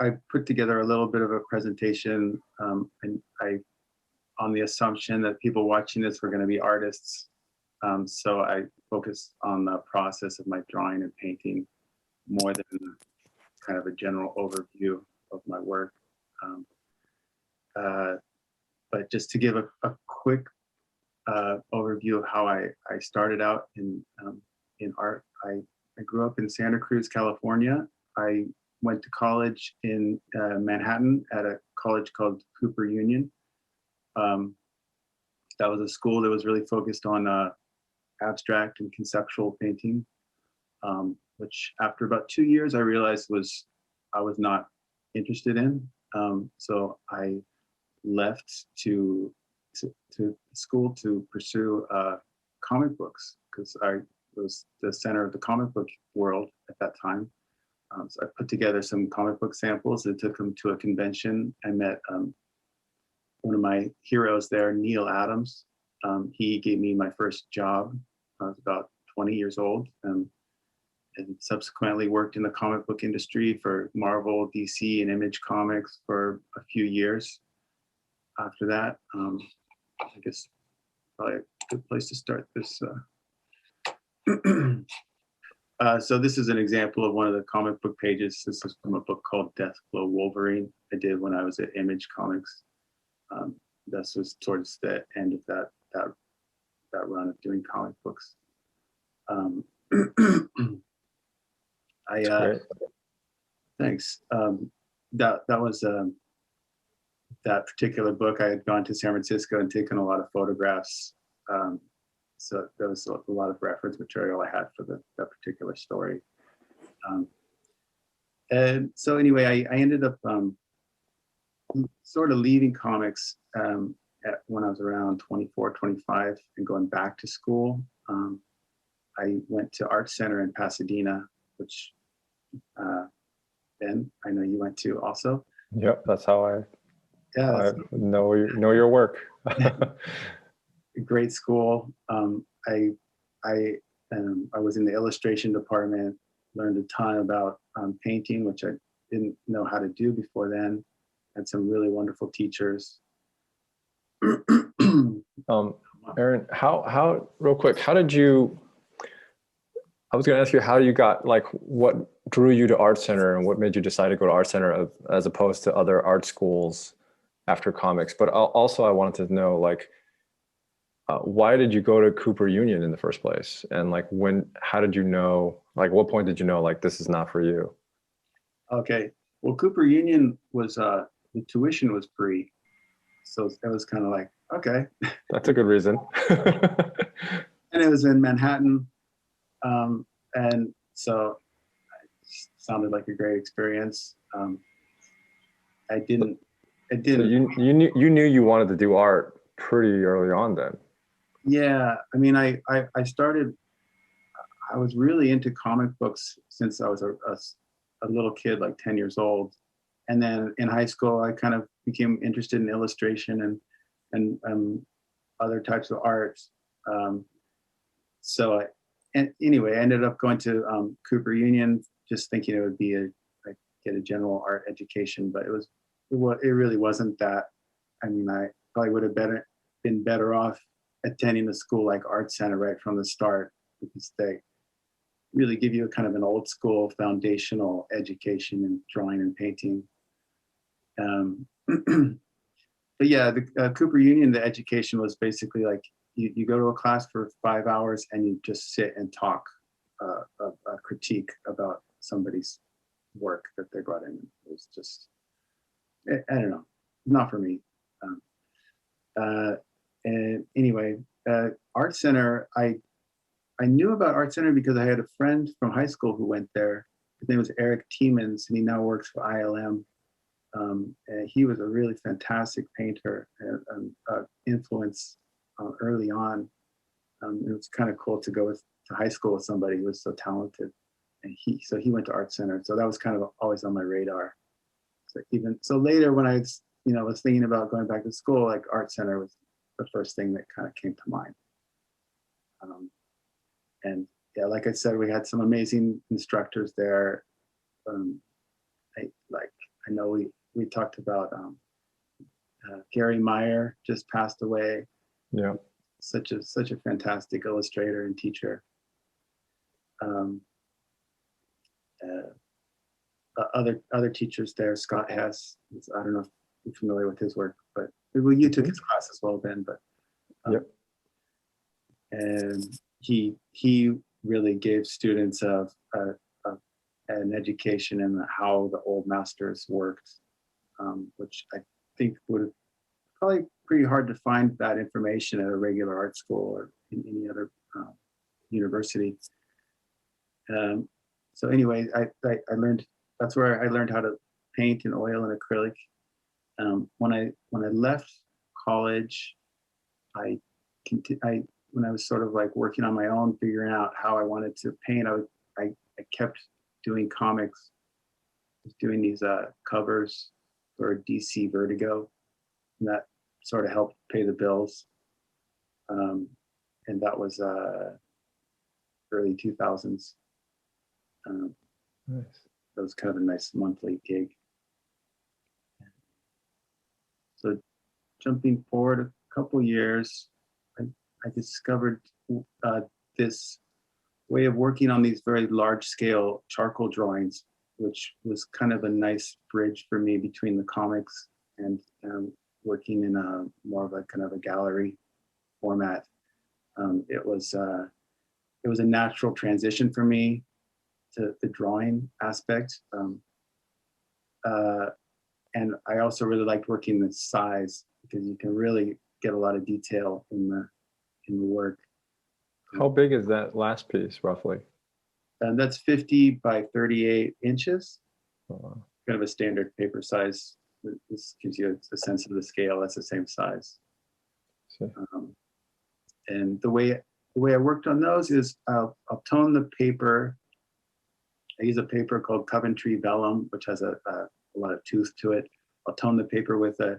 I put together a little bit of a presentation, and I on the assumption that people watching this were going to be artists. So I focused on the process of my drawing and painting more than kind of a general overview of my work. But just to give a quick overview of how I started out in art, I grew up in Santa Cruz, California. I went to college in Manhattan at a college called Cooper Union. That was a school that was really focused on abstract and conceptual painting, which after about 2 years I realized I was not interested in. So I left to school to pursue comic books, because I was the center of the comic book world at that time. So I put together some comic book samples and took them to a convention. I met one of my heroes there, Neil Adams. He gave me my first job. I was about 20 years old, and subsequently worked in the comic book industry for Marvel, DC, and Image Comics for a few years. After that, I guess probably a good place to start this. So this is an example of one of the comic book pages. This is from a book called Deathblow Wolverine I did when I was at Image Comics. This was towards the end of that run of doing comic books. Thanks. That was that particular book. I had gone to San Francisco and taken a lot of photographs. So there was a lot of reference material I had for that particular story. And so anyway, I ended up sort of leaving comics when I was around 24, 25 and going back to school. I went to Art Center in Pasadena, which Ben, I know you went to also. Yep, that's how I know your work. Great school. I was in the illustration department, learned a ton about painting, which I didn't know how to do before then. Had some really wonderful teachers. Aron, how real quick, how did you? I was going to ask you how you got, like, what drew you to Art Center and what made you decide to go to Art Center as opposed to other art schools after comics. But also I wanted to know, like, why did you go to Cooper Union in the first place? And like, how did you know, like, what point did you know, like, this is not for you? Okay. Well, Cooper Union was, the tuition was free. So it was kind of like, okay. That's a good reason. And it was in Manhattan. And so it sounded like a great experience. I didn't. So you knew you wanted to do art pretty early on then. Yeah, I mean, I was really into comic books since I was a little kid, like 10 years old. And then in high school, I kind of became interested in illustration and other types of art. Anyway, I ended up going to Cooper Union, just thinking it would be get a general art education, but it really wasn't that. I mean, I probably would have been better off attending a school like Art Center right from the start, because they really give you a kind of an old school foundational education in drawing and painting. But yeah, the Cooper Union, the education was basically like you go to a class for 5 hours and you just sit and talk a critique about somebody's work that they brought in. It was just, I don't know, not for me. And anyway, Art Center, I knew about Art Center because I had a friend from high school who went there. His name was Eric Tiemens, and he now works for ILM. And he was a really fantastic painter and influence early on. It was kind of cool to go to high school with somebody who was so talented. And he went to Art Center, so that was kind of always on my radar. So later, when I was thinking about going back to school, like Art Center was the first thing that kind of came to mind. And yeah, like I said, we had some amazing instructors there. I know we talked about Gary Meyer just passed away. Yeah. Such a fantastic illustrator and teacher. Um, other teachers there, Scott Hess. I don't know if you're familiar with his work, but well, you took his class as well, Ben. But Yep. And he really gave students an education in how the old masters worked, which I think would have probably pretty hard to find that information at a regular art school or in any other university. So anyway, I learned, that's where I learned how to paint in oil and acrylic. When I left college, when I was sort of like working on my own, figuring out how I wanted to paint, I kept doing comics, just doing these covers for DC Vertigo, and that sort of helped pay the bills. And that was early 2000s. Nice. That was kind of a nice monthly gig. So jumping forward a couple years, I discovered this way of working on these very large scale charcoal drawings, which was kind of a nice bridge for me between the comics and working in a more of a kind of a gallery format. It was a natural transition for me to the drawing aspect. And I also really liked working with size because you can really get a lot of detail in the work. How big is that last piece, roughly? And that's 50 by 38 inches. Oh, Kind of a standard paper size. This gives you a sense of the scale. That's the same size. And the way I worked on those is I'll tone the paper. I use a paper called Coventry Vellum, which has a lot of tooth to it. I'll tone the paper with a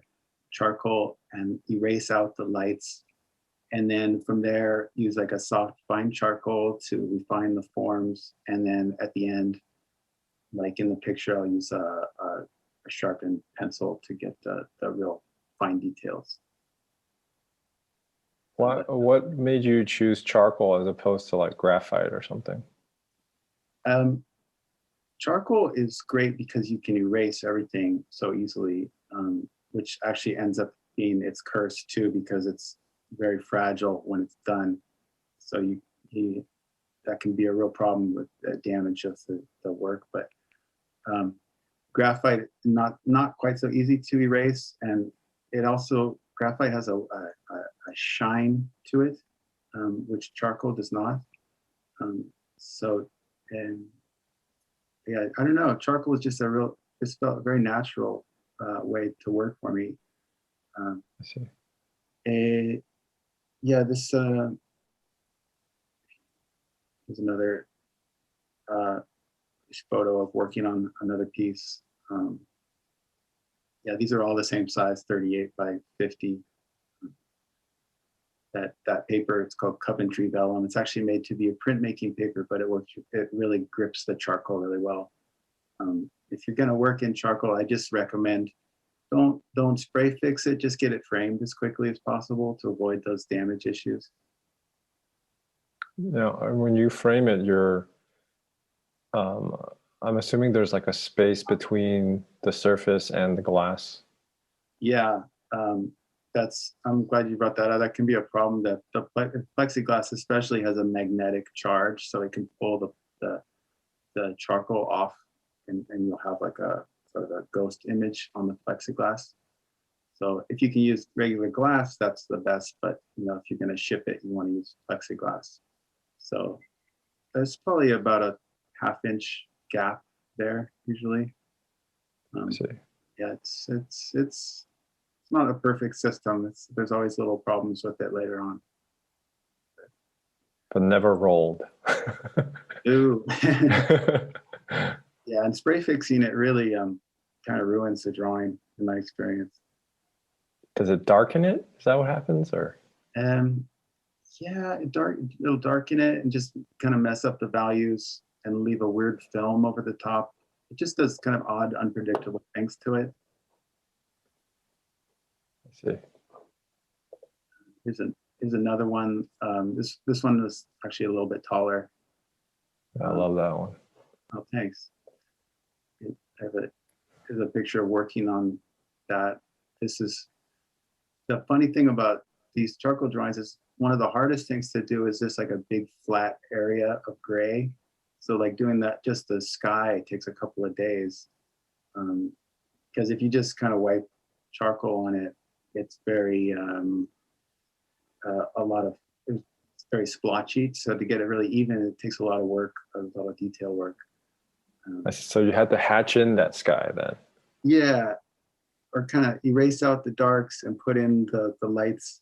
charcoal and erase out the lights. And then from there, use like a soft fine charcoal to refine the forms. And then at the end, like in the picture, I'll use a sharpened pencil to get the real fine details. What made you choose charcoal as opposed to like graphite or something? Charcoal is great because you can erase everything so easily, which actually ends up being its curse too, because it's very fragile when it's done. So that can be a real problem with the damage of the work. But graphite, not quite so easy to erase, and it also, graphite has a shine to it, which charcoal does not. Yeah, I don't know. Charcoal is just it felt a very natural way to work for me. I see. Yeah, this is another photo of working on another piece. Yeah, these are all the same size, 38 by 50. That paper, it's called Coventry Vellum. It's actually made to be a printmaking paper, but it really grips the charcoal really well. If you're going to work in charcoal, I just recommend don't spray fix it. Just get it framed as quickly as possible to avoid those damage issues. Now, when you frame it, I'm assuming there's like a space between the surface and the glass. Yeah. I'm glad you brought that up. That can be a problem. That the plexiglass especially has a magnetic charge, so it can pull the charcoal off, and you'll have like a sort of a ghost image on the plexiglass. So if you can use regular glass, that's the best. But if you're going to ship it, you want to use plexiglass. So there's probably about a ½ inch gap there usually. I see. Yeah, it's not a perfect system. There's always little problems with it later on. But never rolled. Ooh. Yeah, and spray fixing it really kind of ruins the drawing in my experience. Does it darken it? Is that what happens, or? Yeah, it'll darken it and just kind of mess up the values and leave a weird film over the top. it just does kind of odd, unpredictable things to it. I see. Here's another one. This one was actually a little bit taller. I love that one. Oh, thanks. There's a picture of working on that. This is the funny thing about these charcoal drawings is one of the hardest things to do is just like a big flat area of gray. So like doing that, just the sky takes a couple of days. Because if you just kind of wipe charcoal on it, it's very, it's very splotchy. So to get it really even, it takes a lot of work, a lot of detail work. So you had to hatch in that sky then? Yeah, or kind of erase out the darks and put in the lights.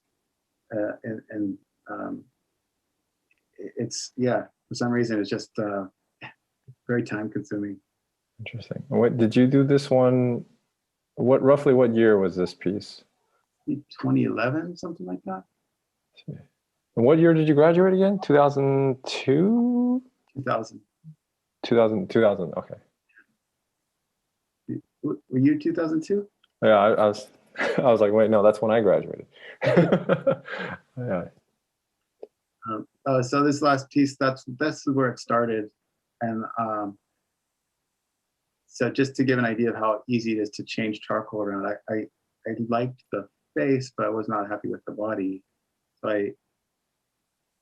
It's, yeah, for some reason, it's just very time consuming. Interesting. What did you do this one? Roughly what year was this piece? 2011, something like that. And what year did you graduate again? 2002? 2000. 2000, okay. Were you 2002? Yeah, I was I was like, wait, no, that's when I graduated. Yeah. So this last piece, that's where it started. And so just to give an idea of how easy it is to change charcoal around, I liked the face, but I was not happy with the body. So I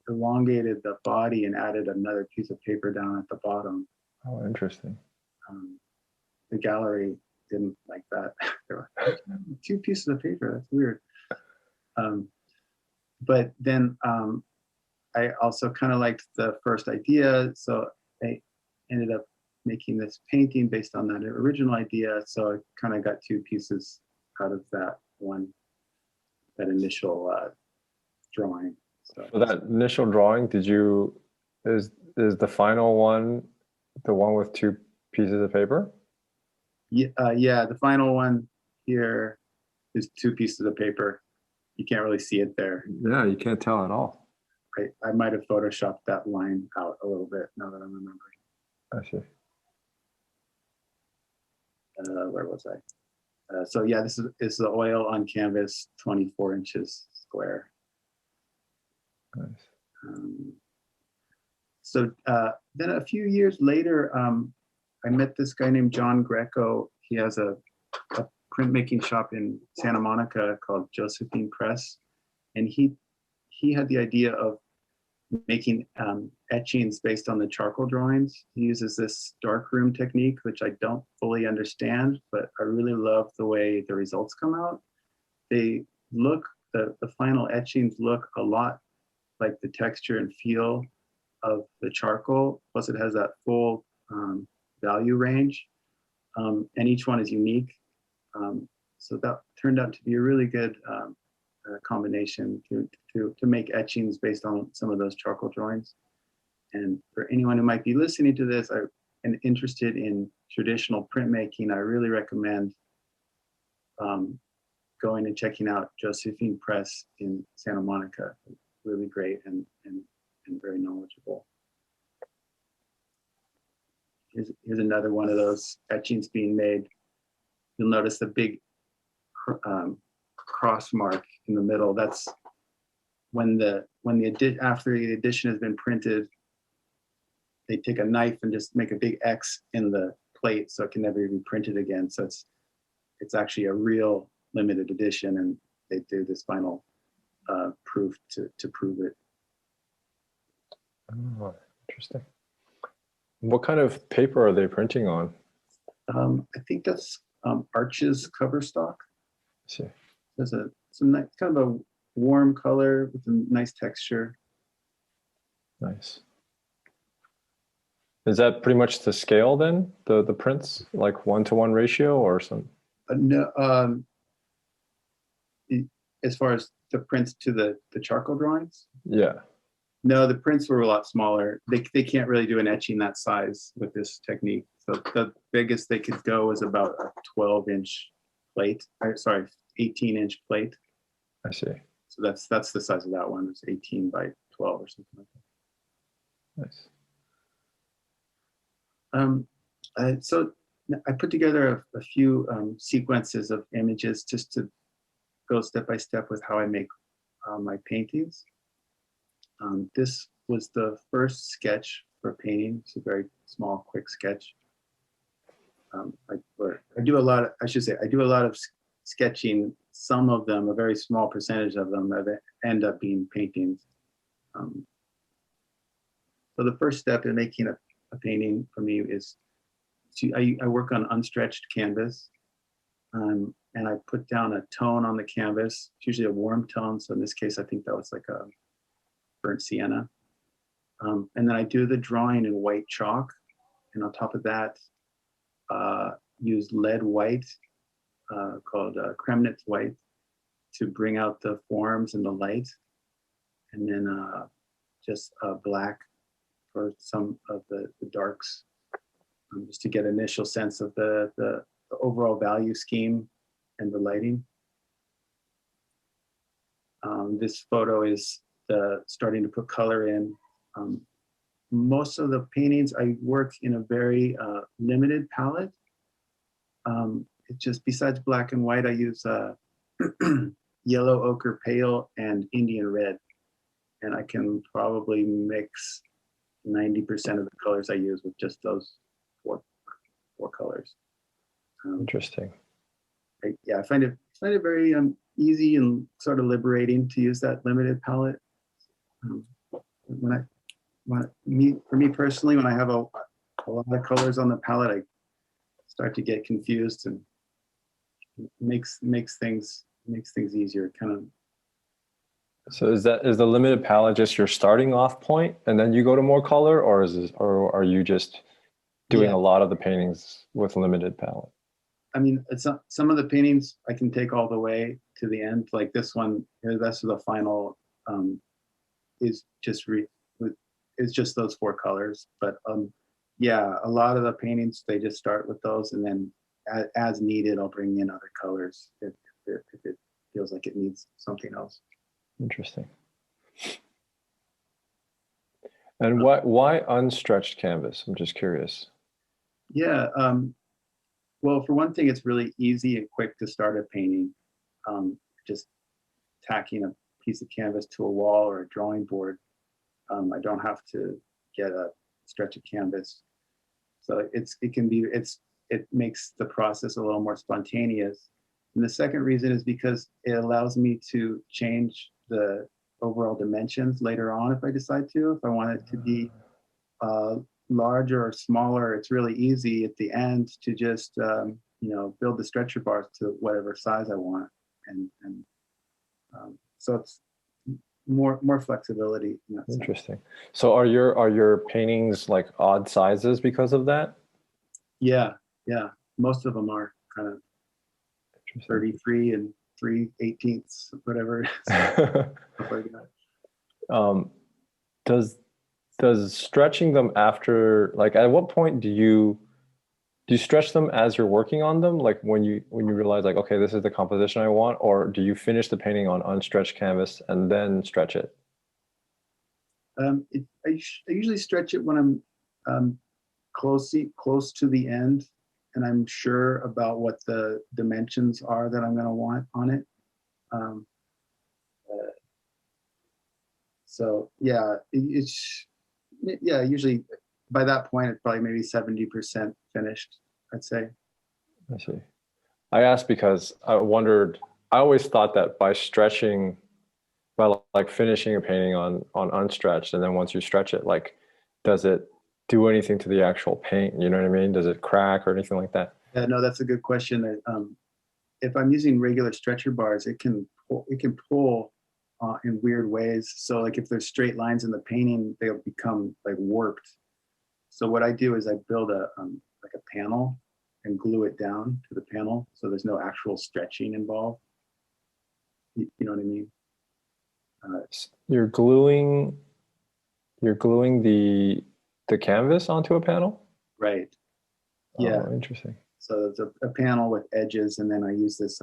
elongated the body and added another piece of paper down at the bottom. Oh, interesting. The gallery didn't like that. There were 2 pieces of paper. That's weird. But then I also kind of liked the first idea, so I ended up making this painting based on that original idea. So I kind of got 2 pieces out of that initial drawing. So that initial drawing, is the final one the one with 2 pieces of paper? Yeah, the final one here is 2 pieces of paper. You can't really see it there. Yeah, you can't tell at all. I might have photoshopped that line out a little bit now that I'm remembering. I see. Where was I? So yeah, this is the oil on canvas, 24 inches square. Nice. So then a few years later, I met this guy named John Greco. He has a printmaking shop in Santa Monica called Josephine Press, and he had the idea of making etchings based on the charcoal drawings. He uses this darkroom technique, which I don't fully understand, but I really love the way the results come out. They look, the final etchings look a lot like the texture and feel of the charcoal, plus it has that full value range, and each one is unique. So that turned out to be a really good combination to make etchings based on some of those charcoal drawings. And for anyone who might be listening to this and interested in traditional printmaking, I really recommend going and checking out Josephine Press in Santa Monica. Really great and very knowledgeable. Here's another one of those etchings being made. You'll notice the big cross mark in the middle. That's after the edition has been printed, they take a knife and just make a big X in the plate so it can never be printed again. So it's actually a real limited edition, and they do this final proof to prove it. Oh, interesting. What kind of paper are they printing on? I think that's Arches cover stock. See. There's some nice, kind of a warm color with a nice texture. Nice. Is that pretty much the scale then? The prints, like 1-to-1 ratio or some? No, as far as the prints to the charcoal drawings? Yeah. No, the prints were a lot smaller. They can't really do an etching that size with this technique. So the biggest they could go was about a 12-inch plate. 18-inch plate. I see. So that's the size of that one. It's 18 by 12 or something like that. Nice. So I put together a few sequences of images just to go step by step with how I make my paintings. This was the first sketch for painting. It's a very small, quick sketch. I do a lot of, I should say, I do a lot of sketching. Some of them, a very small percentage of them, end up being paintings. So the first step in making a painting for me is I work on unstretched canvas, and I put down a tone on the canvas. It's usually a warm tone. So in this case, I think that was like a burnt sienna. And then I do the drawing in white chalk. And on top of that, use lead white, called Kremnitz white, to bring out the forms and the light. And then just black for some of the darks, just to get initial sense of the overall value scheme and the lighting. This photo is starting to put color in. Most of the paintings I work in a very limited palette. It just, besides black and white, I use yellow, ochre, pale, and Indian red. And I can probably mix 90% of the colors I use with just those four colors. Interesting. Yeah, I find it very easy and sort of liberating to use that limited palette. For me personally, when I have a lot of colors on the palette, I start to get confused, and makes things easier. Kind of. So is the limited palette just your starting off point, and then you go to more color, or are you just doing a lot of the paintings with limited palette? I mean, some of the paintings I can take all the way to the end. Like this one, that's the final, is just those four colors. But yeah, a lot of the paintings, they just start with those, and then as needed, I'll bring in other colors if it feels like it needs something else. Interesting. And why unstretched canvas? I'm just curious. Yeah. Well, for one thing, it's really easy and quick to start a painting. Just tacking a piece of canvas to a wall or a drawing board. I don't have to get a stretch of canvas. So it makes the process a little more spontaneous. And the second reason is because it allows me to change the overall dimensions later on if I decide to. If I want it to be larger or smaller, it's really easy at the end to just build the stretcher bars to whatever size I want, and so it's more flexibility in that sense. Interesting. So are your paintings like odd sizes because of that? Yeah, most of them are kind of 33 and 3/18, whatever. Stuff like that. Does stretching them after, like, at what point do you stretch them as you're working on them? Like when you realize, like, okay, this is the composition I want, or do you finish the painting on unstretched canvas and then stretch it? I usually stretch it when I'm close to the end, and I'm sure about what the dimensions are that I'm going to want on it. So yeah, usually by that point, it's probably maybe 70% finished, I'd say. I see. I asked because I always thought that by like finishing a painting on unstretched, and then once you stretch it, like, does it do anything to the actual paint? You know what I mean? Does it crack or anything like that? Yeah, no, that's a good question. If I'm using regular stretcher bars, it can pull in weird ways. So like if there's straight lines in the painting, they'll become like warped. So what I do is I build like a panel and glue it down to the panel, so there's no actual stretching involved. You know what I mean? You're gluing the canvas onto a panel? Right. Yeah. Oh, interesting. So it's a panel with edges, and then I use this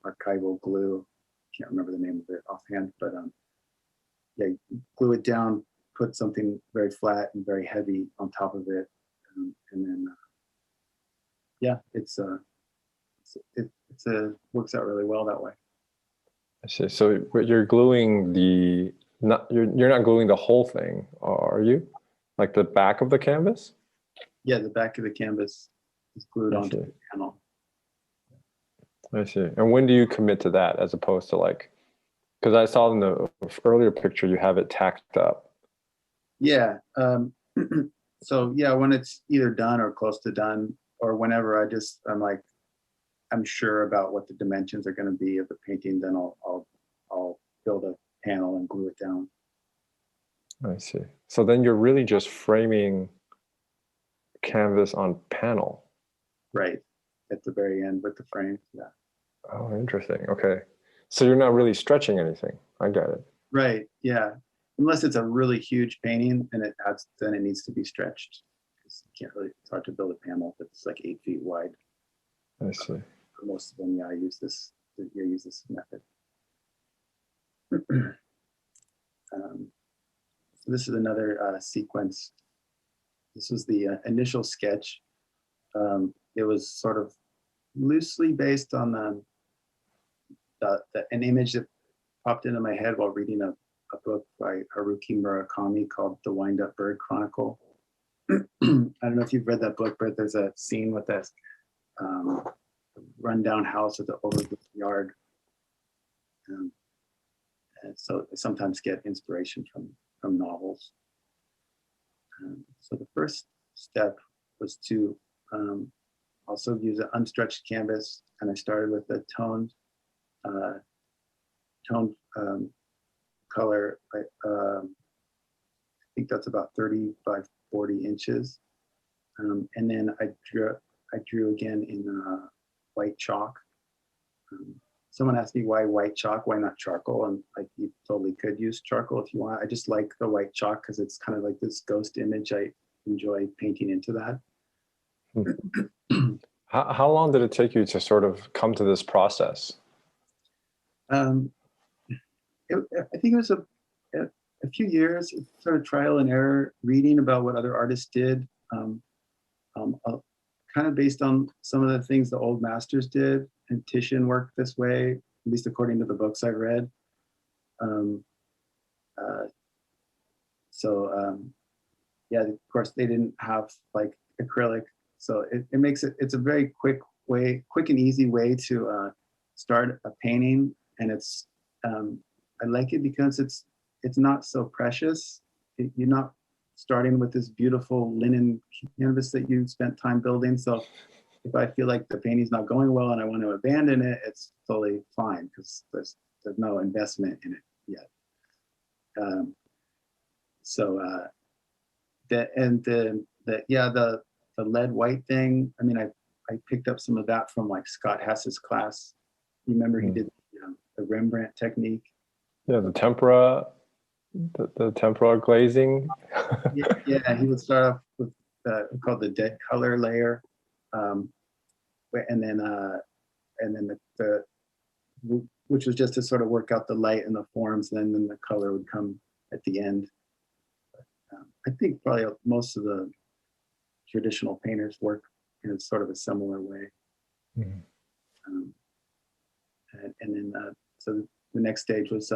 archival glue. Can't remember the name of it offhand, but yeah, glue it down, put something very flat and very heavy on top of it, and then yeah, it's a works out really well that way. I see. So but you're gluing the not you're not gluing the whole thing, are you? Like the back of the canvas? Yeah, the back of the canvas is glued I onto see. the panel. I see. And when do you commit to that as opposed to like, because I saw in the earlier picture you have it tacked up. Yeah. So yeah, when it's either done or close to done, or whenever I'm like, I'm sure about what the dimensions are going to be of the painting, then I'll build a panel and glue it down. I see. So then you're really just framing canvas on panel. Right at the very end with the frame. Yeah. Oh, interesting. Okay. So you're not really stretching anything. I get it. Right. Yeah. Unless it's a really huge painting and then it needs to be stretched. Because you can't really, it's hard to build a panel that's like 8 feet wide. I see. For most of them, yeah, I use this method. So this is another sequence. This was the initial sketch. It was sort of loosely based on an image that popped into my head while reading a book by Haruki Murakami called The Wind-Up Bird Chronicle. I don't know if you've read that book, but there's a scene with this rundown house with the overgrown yard. And so I sometimes get inspiration from novels. So the first step was to also use an unstretched canvas, and I started with a toned color. I think that's about 30 by 40 inches, and then I drew again in white chalk. Someone asked me why white chalk, why not charcoal, and like you totally could use charcoal if you want. I just like the white chalk because it's kind of like this ghost image. I enjoy painting into that. How long did it take you to sort of come to this process? I think it was a few years, sort of trial and error, reading about what other artists did, kind of based on some of the things the old masters did. And Titian worked this way, at least according to the books I've read. Yeah, of course they didn't have like acrylic, so it makes it's a very quick and easy way to start a painting, and it's I like it because it's not so precious. You're not starting with this beautiful linen canvas that you spent time building. So if I feel like the painting's not going well and I want to abandon it, it's totally fine because there's no investment in it yet. The lead white thing. I mean, I picked up some of that from like Scott Hess's class. You remember he did the Rembrandt technique. Yeah, the tempera, the tempera glazing. Yeah, he would start off with called the dead color layer, and then the which was just to sort of work out the light and the forms, and then the color would come at the end. I think probably most of the traditional painters work in sort of a similar way. Mm-hmm. And then so the next stage was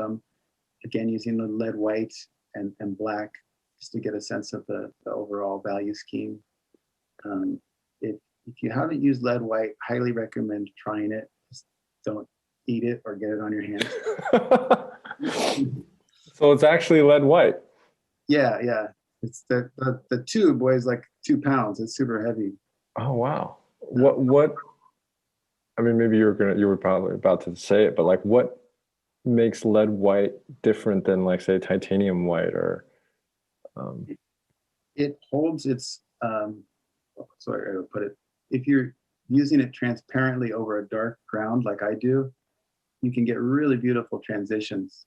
again using the lead white and black just to get a sense of the overall value scheme. If you haven't used lead white, highly recommend trying it. Just don't eat it or get it on your hands. So it's actually lead white. Yeah. It's the tube weighs like 2 pounds. It's super heavy. Oh wow. What I mean, maybe you were probably about to say it, but like what makes lead white different than like say titanium white or it holds its sorry, I will put it. If you're using it transparently over a dark ground like I do, you can get really beautiful transitions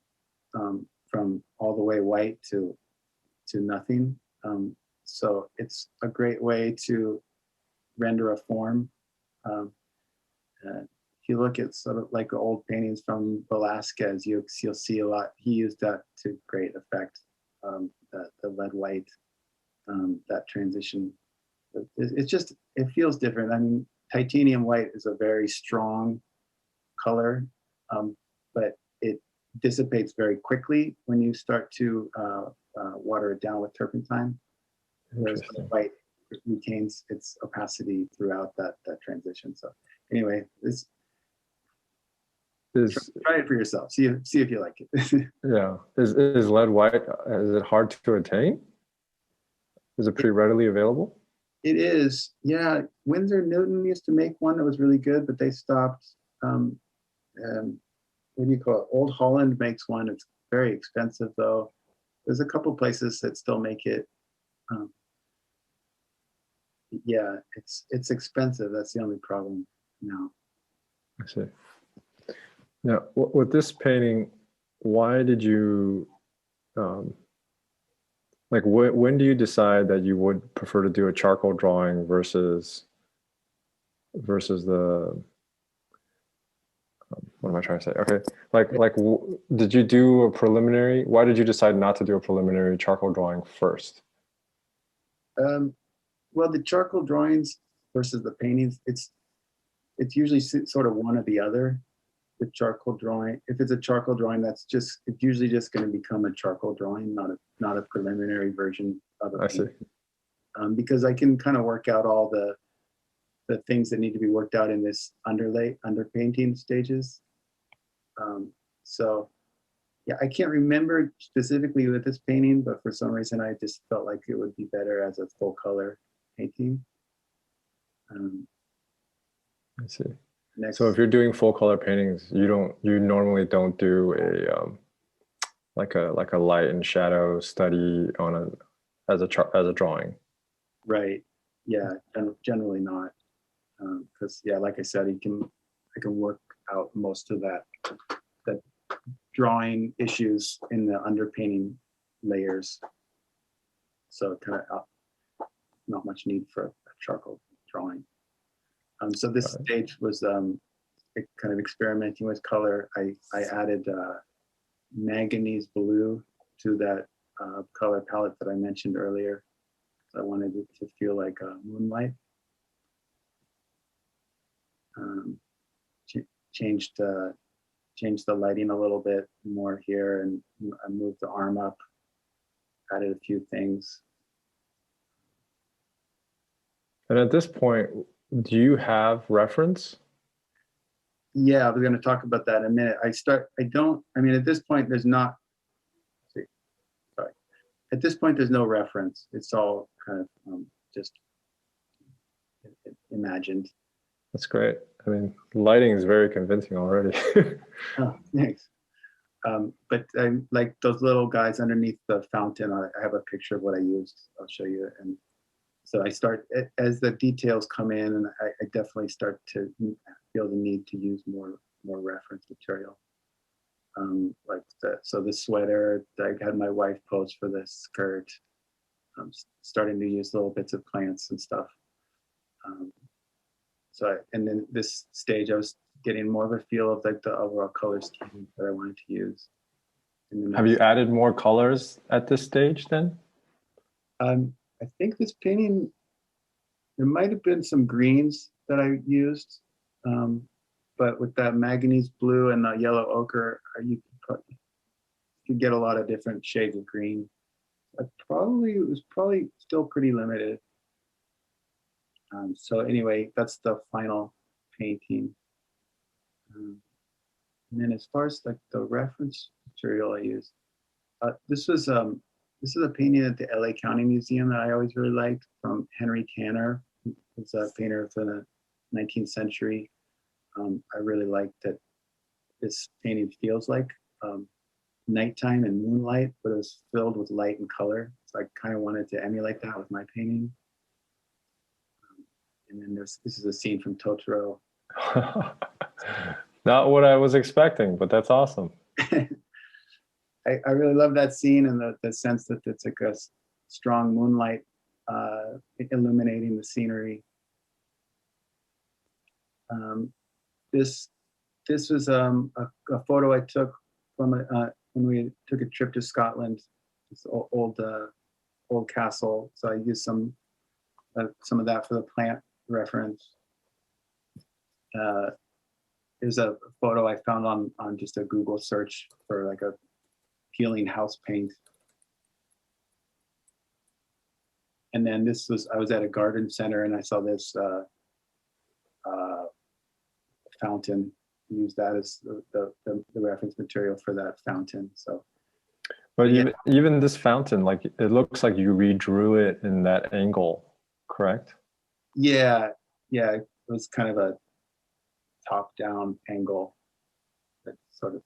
from all the way white to nothing. So it's a great way to render a form. If you look at sort of like the old paintings from Velasquez, you'll see a lot. He used that to great effect. The lead white, that transition. It feels different. I mean, titanium white is a very strong color, but it dissipates very quickly when you start to water it down with turpentine. Whereas the white retains its opacity throughout that transition. So anyway, try it for yourself. See if you like it. Yeah. Is lead white, is it hard to attain? Is it pretty readily available? It is. Yeah. Winsor Newton used to make one that was really good, but they stopped. What do you call it? Old Holland makes one. It's very expensive though. There's a couple places that still make it. Yeah, it's expensive. That's the only problem now. I see. Now, with this painting, why did you, like, when do you decide that you would prefer to do a charcoal drawing versus the, what am I trying to say? Okay, did you do a preliminary? Why did you decide not to do a preliminary charcoal drawing first? Well, the charcoal drawings versus the paintings, it's usually sort of one or the other. The charcoal drawing, if it's a charcoal drawing, it's usually just going to become a charcoal drawing, not a preliminary version of it. I see. Because I can kind of work out all the things that need to be worked out in this underpainting stages. So yeah, I can't remember specifically with this painting, but for some reason I just felt like it would be better as a full color painting. I see. So if you're doing full color paintings, you normally don't do a like a light and shadow study on as a drawing. Right. Yeah. Generally not, because yeah, like I said, I can work out most of that drawing issues in the underpainting layers. So kind of not much need for a charcoal drawing. So this stage was kind of experimenting with color. I added manganese blue to that color palette that I mentioned earlier. So I wanted it to feel like moonlight. Changed the lighting a little bit more here, and I moved the arm up, added a few things. And at this point, do you have reference? Yeah, we're going to talk about that in a minute. At this point, there's not, sorry. At this point, there's no reference. It's all kind of just imagined. That's great. I mean, lighting is very convincing already. Oh, thanks. But like those little guys underneath the fountain, I have a picture of what I used. I'll show you. And so I start, as the details come in, and I definitely start to feel the need to use more reference material. So the sweater, I had my wife pose for the skirt. I'm starting to use little bits of plants and stuff. And then this stage, I was getting more of a feel of like the overall color scheme that I wanted to use. Have you added more colors at this stage then? I think this painting, there might have been some greens that I used, but with that manganese blue and the yellow ochre, you could get a lot of different shades of green. It was probably still pretty limited. So anyway, that's the final painting. And then as far as like the reference material I used, this is a painting at the LA County Museum that I always really liked, from Henry Tanner. He's a painter from the 19th century. I really liked that this painting feels like nighttime and moonlight, but it was filled with light and color. So I kind of wanted to emulate that with my painting. And then this is a scene from Totoro. Not what I was expecting, but that's awesome. I really love that scene, and the sense that it's like a strong moonlight illuminating the scenery. This was a photo I took from when we took a trip to Scotland. This old castle. So I used some of that for the plant reference. there's a photo I found on just a Google search for like a peeling house paint. And then I was at a garden center and I saw this fountain, use that as the reference material for that fountain. So, But yeah, even this fountain, like it looks like you redrew it in that angle, correct? yeah, it was kind of a top-down angle that sort of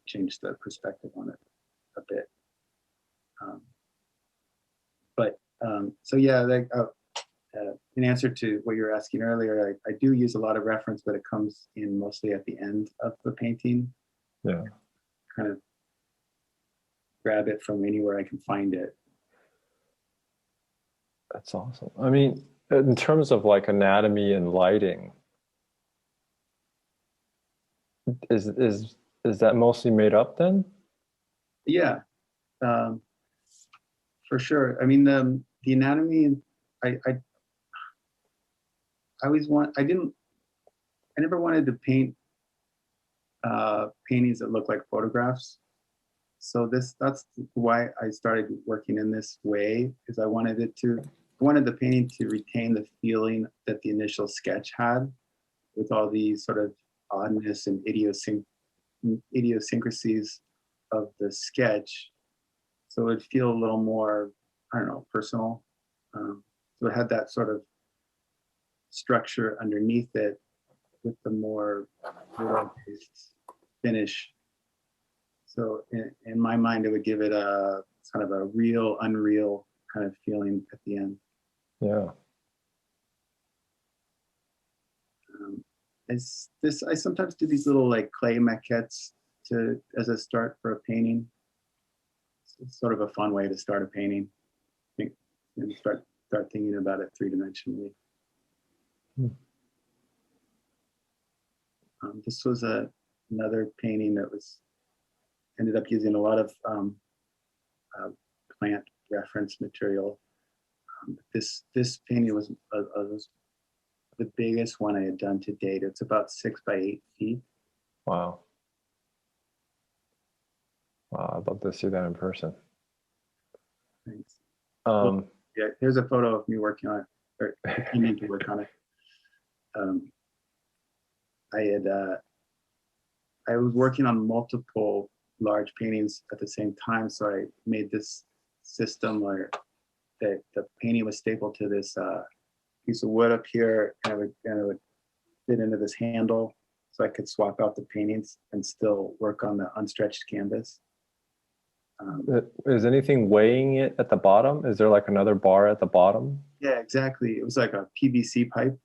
changed the perspective on it a bit. So yeah, like, in answer to what you were asking earlier, I do use a lot of reference, but it comes in mostly at the end of the painting. Yeah. Kind of grab it from anywhere I can find it. That's awesome. I mean, in terms of like anatomy and lighting, is that mostly made up then? Yeah, um, for sure. I mean, the anatomy, I always I never wanted to paint paintings that look like photographs. So that's why I started working in this way, because I wanted the painting to retain the feeling that the initial sketch had, with all these sort of oddness and idiosyncrasies of the sketch. So it would feel a little more, I don't know, personal. So it had that sort of structure underneath it with the more real-based finish. So in my mind, it would give it a kind of a real, unreal kind of feeling at the end. Yeah. I sometimes do these little like clay maquettes as a start for a painting. It's sort of a fun way to start a painting. And start thinking about it three-dimensionally. This was another painting that ended up using a lot of plant reference material. This painting was the biggest one I had done to date. It's about 6 by 8 feet. Wow. Wow, I'd love to see that in person. Thanks. Well, yeah, here's a photo of me working on it, or continuing to work on it. I was working on multiple large paintings at the same time, so I made this system where the painting was stapled to this piece of wood up here, and it would fit into this handle, so I could swap out the paintings and still work on the unstretched canvas. is anything weighing it at the bottom? Is there like another bar at the bottom? Yeah, exactly. It was like a PVC pipe,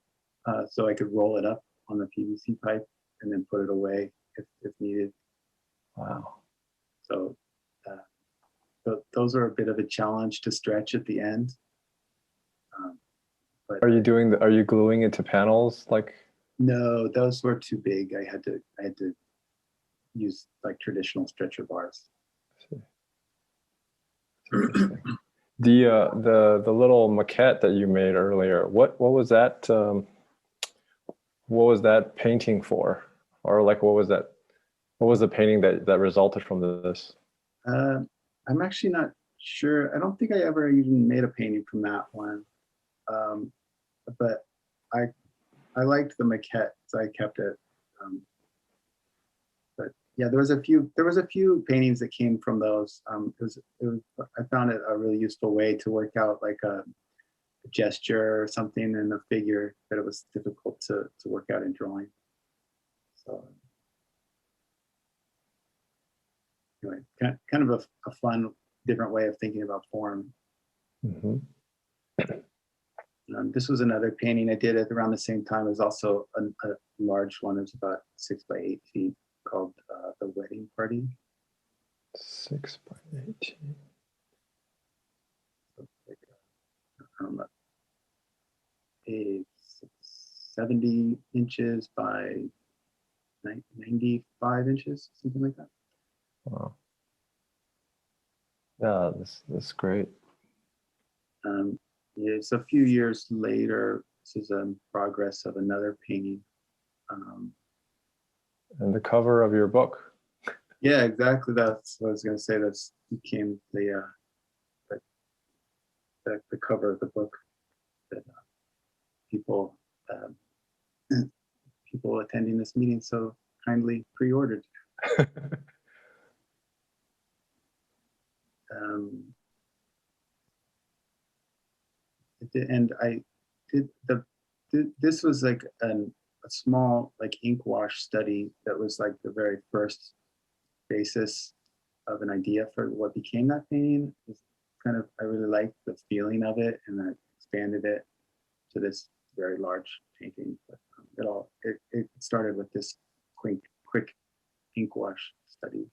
so I could roll it up on the PVC pipe and then put it away if needed. Wow. So those are a bit of a challenge to stretch at the end. But Are you gluing it to panels like? no, those were too big. I had to use like traditional stretcher bars. The little maquette that you made earlier, what was that painting for? Or like what was the painting that resulted from this? I'm actually not sure. I don't think I ever even made a painting from that one. But I liked the maquette, so I kept it. But yeah, there was a few paintings that came from those. I found it a really useful way to work out like a gesture or something in a figure that it was difficult to work out in drawing. So anyway, kind of a fun, different way of thinking about form. Mm-hmm. This was another painting I did at around the same time. It was also a large one. It was about 6 by 8 feet, called The Wedding Party. 6 by 18. So like, I don't know, 70 inches by 95 inches, something like that. Wow. Yeah, this is great. It's a few years later. This is a progress of another painting. And the cover of your book. Yeah, exactly. That's what I was going to say. That's became the cover of the book that people people attending this meeting so kindly pre-ordered. And I did this was like a small like ink wash study that was like the very first basis of an idea for what became that painting. It's kind of, I really liked the feeling of it, and I expanded it to this very large painting. But it started with this quick ink wash study.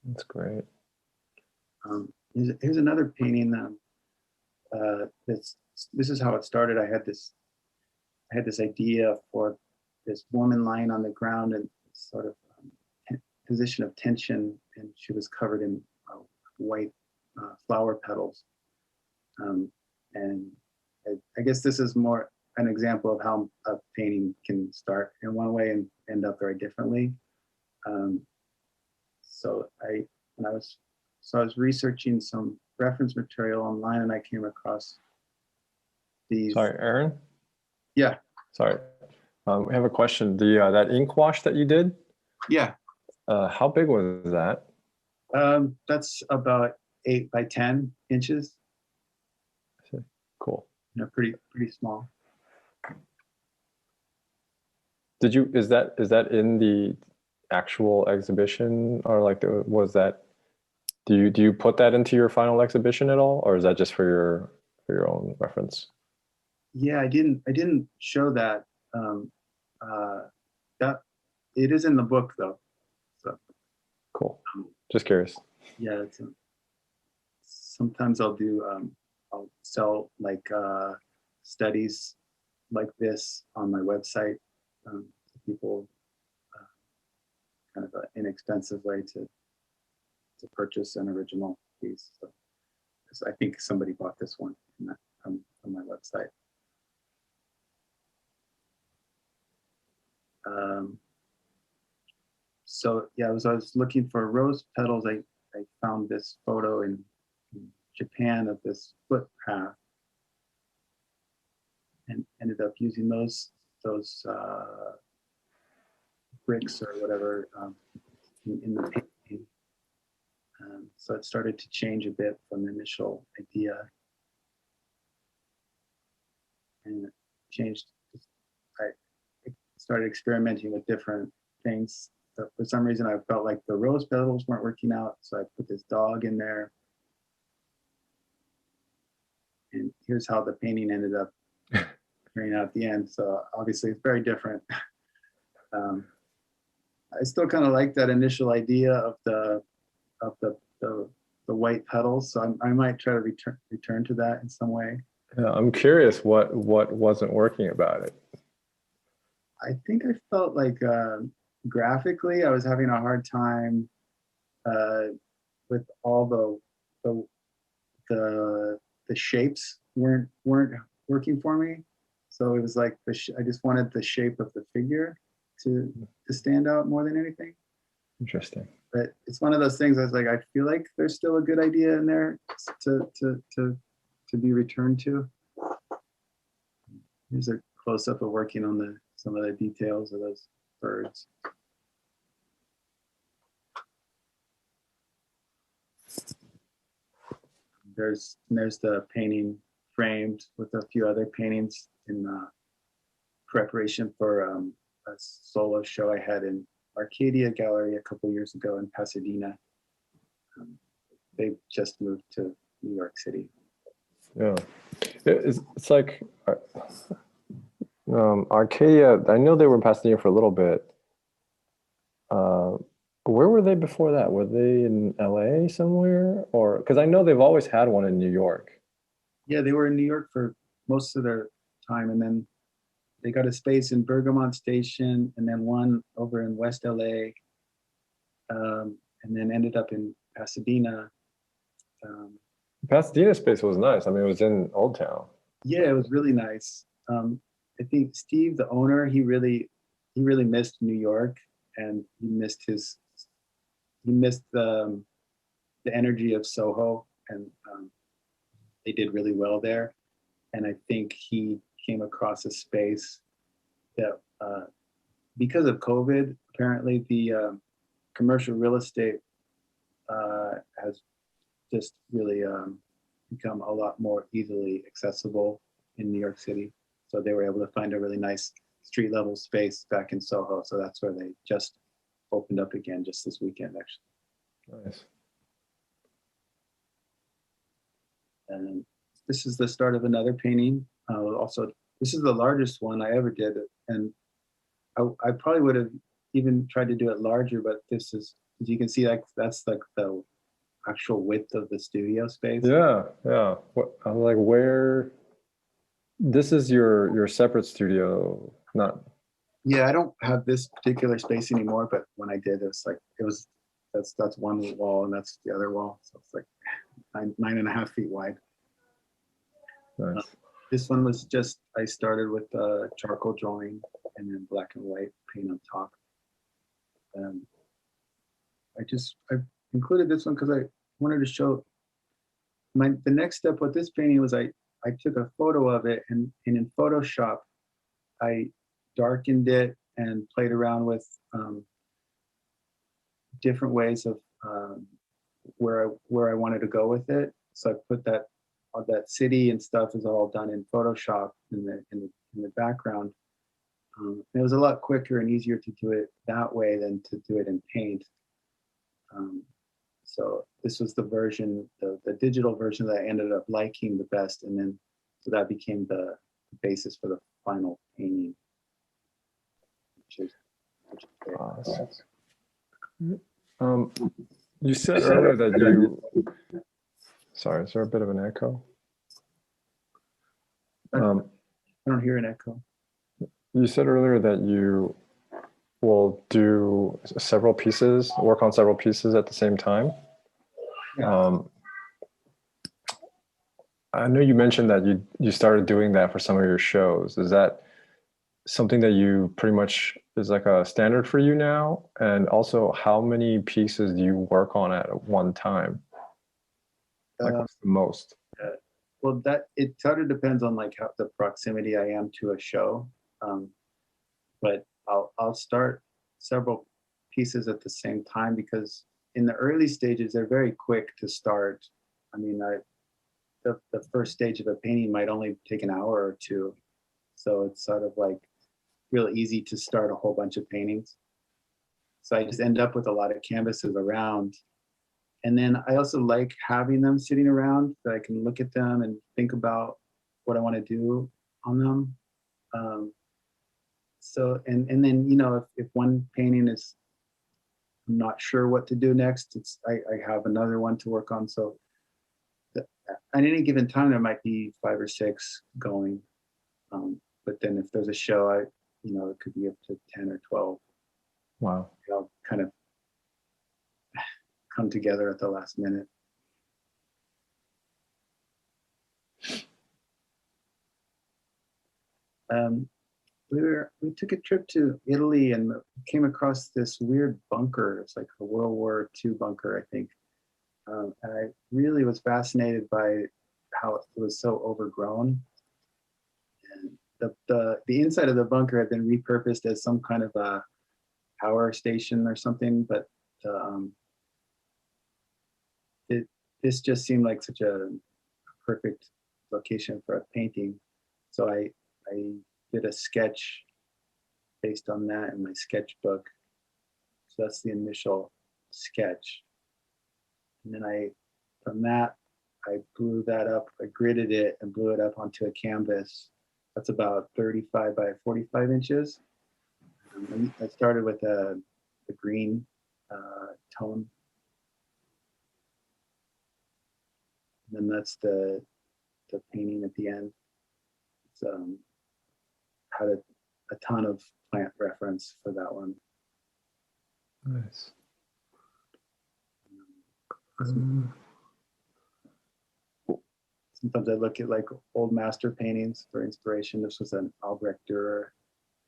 That's great. Here's another painting. This is how it started. I had this idea for this woman lying on the ground in sort of position of tension, and she was covered in white flower petals. And I guess this is more an example of how a painting can start in one way and end up very differently. So I was researching some reference material online, and I came across these. Sorry, Aaron? Yeah. Sorry. We have a question. That ink wash that you did? Yeah. How big was that? That's about 8 by 10 inches. Cool. Yeah, pretty small. Is that in the actual exhibition, or like was that? Do you put that into your final exhibition at all, or is that just for your own reference? Yeah, I didn't show that. That it is in the book though. So cool. Just curious. Yeah, sometimes I'll sell like studies like this on my website to people, kind of an inexpensive way to purchase an original piece. So I think somebody bought this one from my website. So yeah, as I was looking for rose petals, I found this photo in Japan of this footpath, and ended up using those bricks or whatever in the painting. So it started to change a bit from the initial idea, and it changed. I started experimenting with different things. But for some reason, I felt like the rose petals weren't working out, so I put this dog in there. And here's how the painting ended up turning out at the end. So obviously, it's very different. I still kind of like that initial idea of the white petals, so I might try to return to that in some way. Yeah, I'm curious what wasn't working about it. I think I felt like graphically, I was having a hard time with all the shapes weren't working for me. So it was like I just wanted the shape of the figure to stand out more than anything. Interesting. But it's one of those things. I was like, I feel like there's still a good idea in there to be returned to. Here's a close up of working on some of the details of those birds. There's the painting framed with a few other paintings in preparation for a solo show I had in Arcadia Gallery a couple years ago in Pasadena. They just moved to New York City. Yeah, it's like Arcadia. I know they were in Pasadena for a little bit. Where were they before that? Were they in LA somewhere, or because I know they've always had one in New York? Yeah, they were in New York for most of their time, and then they got a space in Bergamot Station, and then one over in West LA, and then ended up in Pasadena. Pasadena space was nice. I mean, it was in Old Town. Yeah, it was really nice. I think Steve, the owner, he really missed New York, and he missed the energy of Soho, and they did really well there. And I think he came across a space that, because of COVID, apparently the commercial real estate has just really become a lot more easily accessible in New York City. So they were able to find a really nice street level space back in Soho. So that's where they just opened up again just this weekend, actually. Nice. And this is the start of another painting. Also, this is the largest one I ever did. And I probably would have even tried to do it larger, but this is, as you can see, like that's like the actual width of the studio space. Yeah, yeah. What, I'm like, where? This is your separate studio, not. Yeah, I don't have this particular space anymore, but when I did, that's one wall and that's the other wall. So it's like 9.5 feet wide. Nice. This one was just, I started with charcoal drawing and then black and white paint on top. I included this one because I wanted to show the next step with this painting was I took a photo of it, and in Photoshop, I darkened it and played around with different ways of where I wanted to go with it. So I put that city and stuff is all done in Photoshop in the background. It was a lot quicker and easier to do it that way than to do it in paint. So this was the version, the digital version that I ended up liking the best, and then so that became the basis for the final painting. Which is great. Awesome. You said earlier that you. Sorry, is there a bit of an echo? I don't hear an echo. You said earlier that you will do several pieces, work on several pieces at the same time. Yeah. I know you mentioned that you started doing that for some of your shows. Is that something that you pretty much is like a standard for you now? And also, how many pieces do you work on at one time? Like what's the most? Well, it sort of depends on like how the proximity I am to a show. But I'll start several pieces at the same time because in the early stages, they're very quick to start. I mean, the first stage of a painting might only take an hour or two. So it's sort of like real easy to start a whole bunch of paintings. So I just end up with a lot of canvases around. And then I also like having them sitting around so I can look at them and think about what I want to do on them. So, and then, you know, if one painting is, I'm not sure what to do next, I have another one to work on. So at any given time, there might be 5 or 6 going. But then if there's a show, it could be up to 10 or 12. Wow. They all kind of come together at the last minute. We took a trip to Italy and came across this weird bunker. It's like a World War II bunker, I think. And I really was fascinated by how it was so overgrown. And the inside of the bunker had been repurposed as some kind of a power station or something, but this just seemed like such a perfect location for a painting. So I did a sketch based on that in my sketchbook. So that's the initial sketch. And then from that, I blew that up, I gridded it and blew it up onto a canvas. That's about 35 by 45 inches. I started with the green tone. And then that's the painting at the end. It's had a ton of plant reference for that one. Nice. sometimes I look at like old master paintings for inspiration. This was an Albrecht Dürer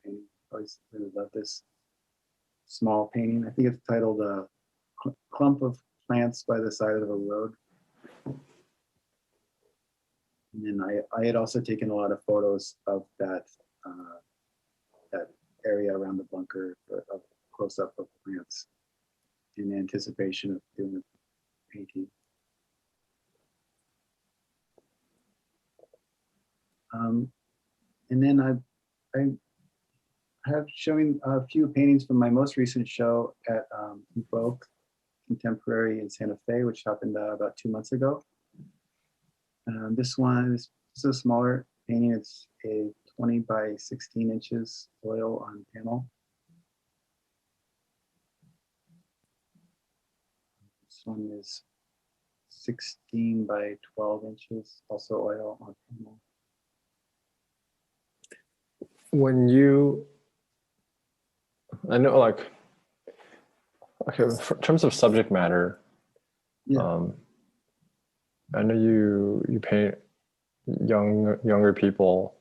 painting. I always really love this small painting. I think it's titled Clump of Plants by the Side of a Road. And then I had also taken a lot of photos of that that area around the bunker, of close up of plants, in anticipation of doing a painting. And then I have showing a few paintings from my most recent show at Evoke Contemporary in Santa Fe, which happened about 2 months ago. This one is a smaller painting. It's a 20 by 16 inches oil on panel. This one is 16 by 12 inches, also oil on panel. When you, I know, like, okay, in terms of subject matter, Yeah. I know you paint younger people.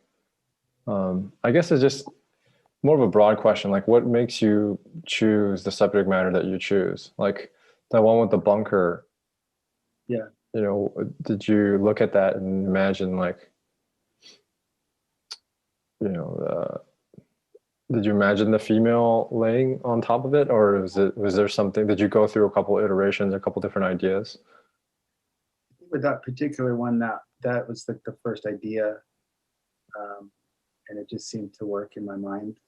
I guess it's just more of a broad question. Like, what makes you choose the subject matter that you choose? Like that one with the bunker. Yeah. You know, did you look at that and imagine, like, you know, did you imagine the female laying on top of it, or was there something? Did you go through a couple iterations, a couple different ideas? With that particular one, that was like the first idea, and it just seemed to work in my mind.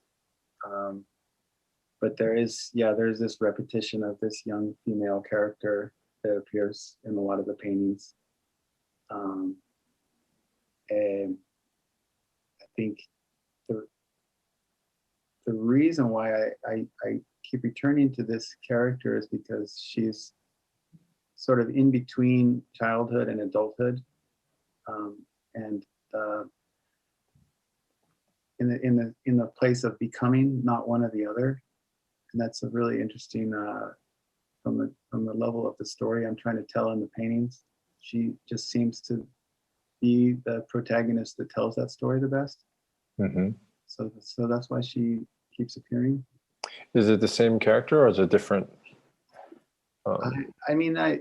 But there's this repetition of this young female character that appears in a lot of the paintings, and I think the reason why I keep returning to this character is because she's sort of in between childhood and adulthood, and in the place of becoming not one or the other, and that's a really interesting from the level of the story I'm trying to tell in the paintings. She just seems to be the protagonist that tells that story the best. Mm-hmm. So that's why she keeps appearing. Is it the same character, or is it different? I mean, I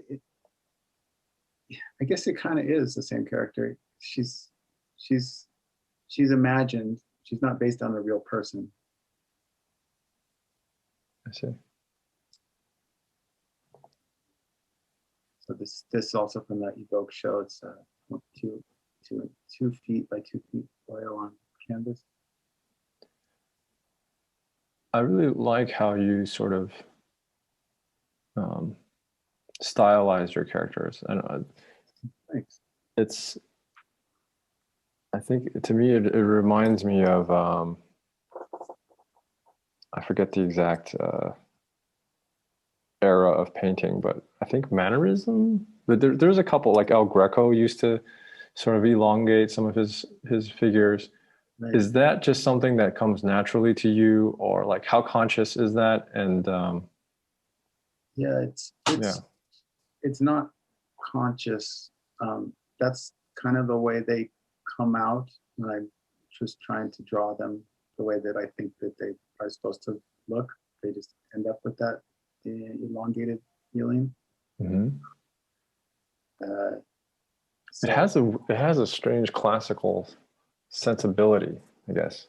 guess it kind of is the same character. She's imagined. She's not based on a real person. I see. So this also from that Evoke show. It's 2 feet by 2 feet oil on canvas. I really like how you sort of stylize your characters, and Thanks. it's. I think to me it reminds me of I forget the exact era of painting, but I think mannerism. But there's a couple, like El Greco used to sort of elongate some of his figures. Right. Is that just something that comes naturally to you, or like how conscious is that? And Yeah, it's not conscious. That's kind of the way they come out when I'm just trying to draw them the way that I think that they are supposed to look. They just end up with that elongated feeling. mm-hmm. So, it has a strange classical sensibility, I guess.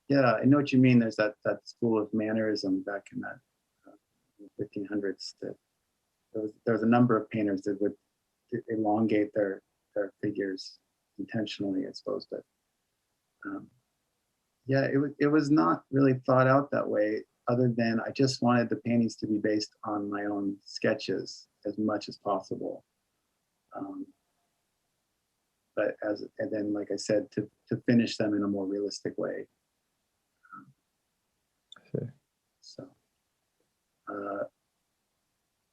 yeah, I know what you mean. There's that school of mannerism back in that 1500s. That there was a number of painters that would elongate their figures intentionally, I suppose. But yeah, it was not really thought out that way. Other than I just wanted the paintings to be based on my own sketches as much as possible. But and then, like I said, to finish them in a more realistic way. So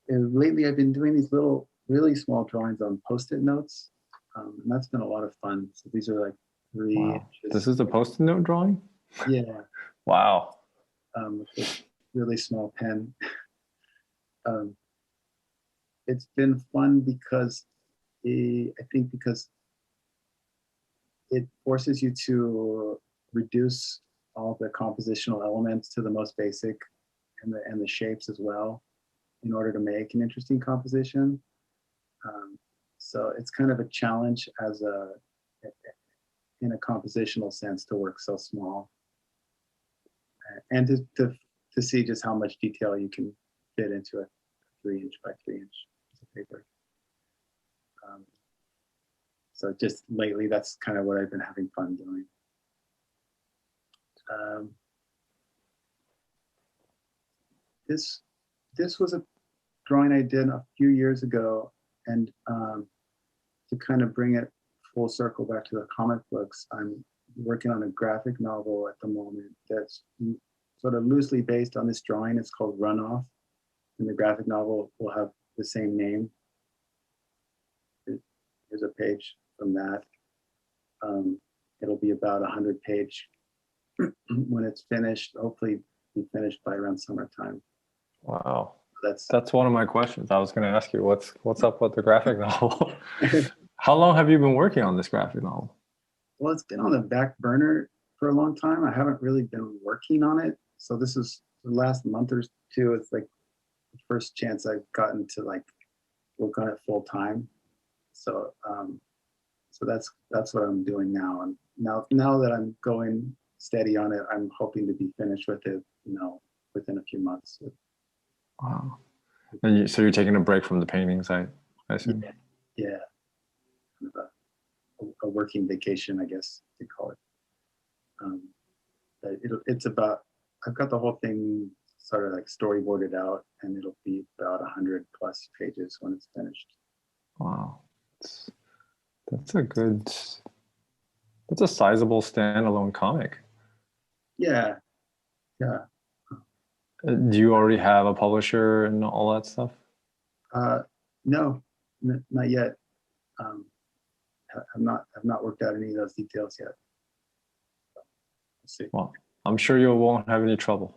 and lately I've been doing these little, really small drawings on Post-it notes, and that's been a lot of fun. So these are like 3 Wow. inches. This is a Post-it note drawing? Yeah. Wow. With this really small pen. It's been fun because I think because it forces you to reduce all the compositional elements to the most basic, and the shapes as well, in order to make an interesting composition. So it's kind of a challenge as in a compositional sense to work so small, and to see just how much detail you can fit into a 3-inch by 3-inch piece of paper. So just lately, that's kind of what I've been having fun doing. This was a drawing I did a few years ago, and to kind of bring it full circle back to the comic books, I'm working on a graphic novel at the moment that's sort of loosely based on this drawing. It's called Runoff, and the graphic novel will have the same name. Here's a page from that. It'll be about 100-page when it's finished. Hopefully be finished by around summertime. Wow. That's one of my questions. I was going to ask you, what's up with the graphic novel? How long have you been working on this graphic novel? Well, it's been on the back burner for a long time. I haven't really been working on it. So this is the last month or two. It's like the first chance I've gotten to like work on it full time. So so that's what I'm doing now. And now that I'm going steady on it, I'm hoping to be finished with it, within a few months. Wow. And so you're taking a break from the paintings, I assume? Yeah. Kind of a working vacation, I guess you call it. It's about, I've got the whole thing sort of like storyboarded out, and it'll be about 100+ pages when it's finished. Wow. That's a sizable standalone comic. Yeah. Do you already have a publisher and all that stuff? No, not yet. I've not worked out any of those details yet. We'll see. Well, I'm sure you won't have any trouble.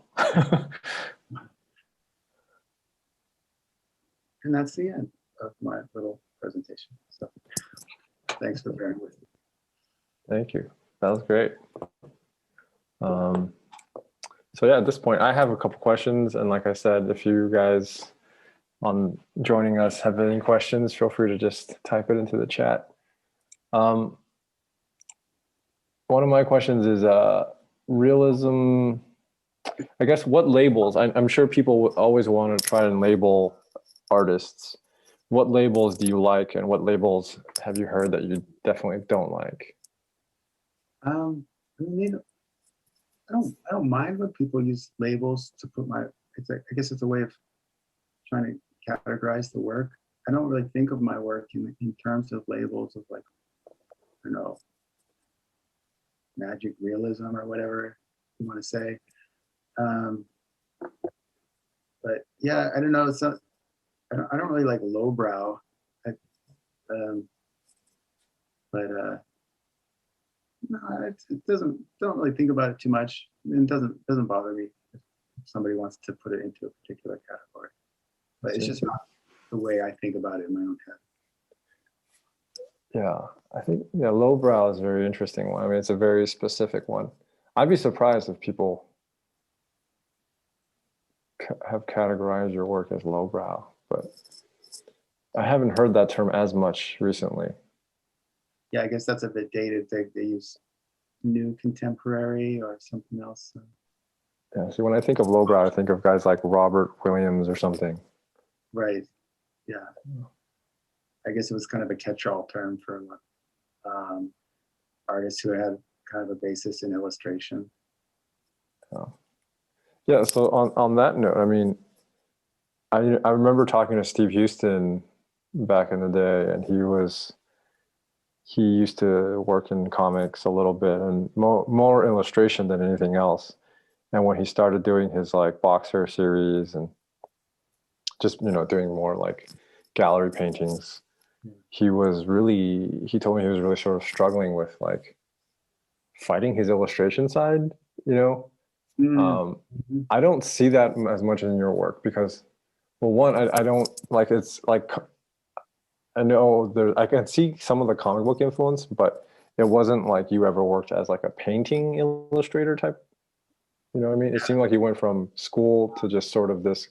And that's the end of my little presentation. So thanks for bearing with me. Thank you. That was great. So yeah, at this point, I have a couple questions. And like I said, if you guys on joining us have any questions, feel free to just type it into the chat. One of my questions is realism. I guess what labels, I'm sure people always want to try and label artists. What labels do you like, and what labels have you heard that you definitely don't like? I mean, I don't mind when people use labels to put I guess it's a way of trying to categorize the work. I don't really think of my work in terms of labels of like, magic realism or whatever you want to say. But yeah, I don't know. I don't really like lowbrow. No, it doesn't. Don't really think about it too much. It doesn't bother me if somebody wants to put it into a particular category. But it's just not the way I think about it in my own head. Yeah, I think lowbrow is a very interesting one. I mean, it's a very specific one. I'd be surprised if people have categorized your work as lowbrow, but I haven't heard that term as much recently. Yeah, I guess that's a bit dated. They use new contemporary or something else. Yeah, see, when I think of lowbrow, I think of guys like Robert Williams or something. Right. Yeah. I guess it was kind of a catch-all term for artists who had kind of a basis in illustration. Oh. Yeah. So on that note, I mean, I remember talking to Steve Houston back in the day, and he used to work in comics a little bit, and more illustration than anything else. And when he started doing his like Boxer series and just doing more like gallery paintings, he told me he was really sort of struggling with like fighting his illustration side. I don't see that as much in your work because, well, one, I don't like, it's like I know there, I can see some of the comic book influence, but it wasn't like you ever worked as like a painting illustrator type. You know what I mean? It seemed like you went from school to just sort of this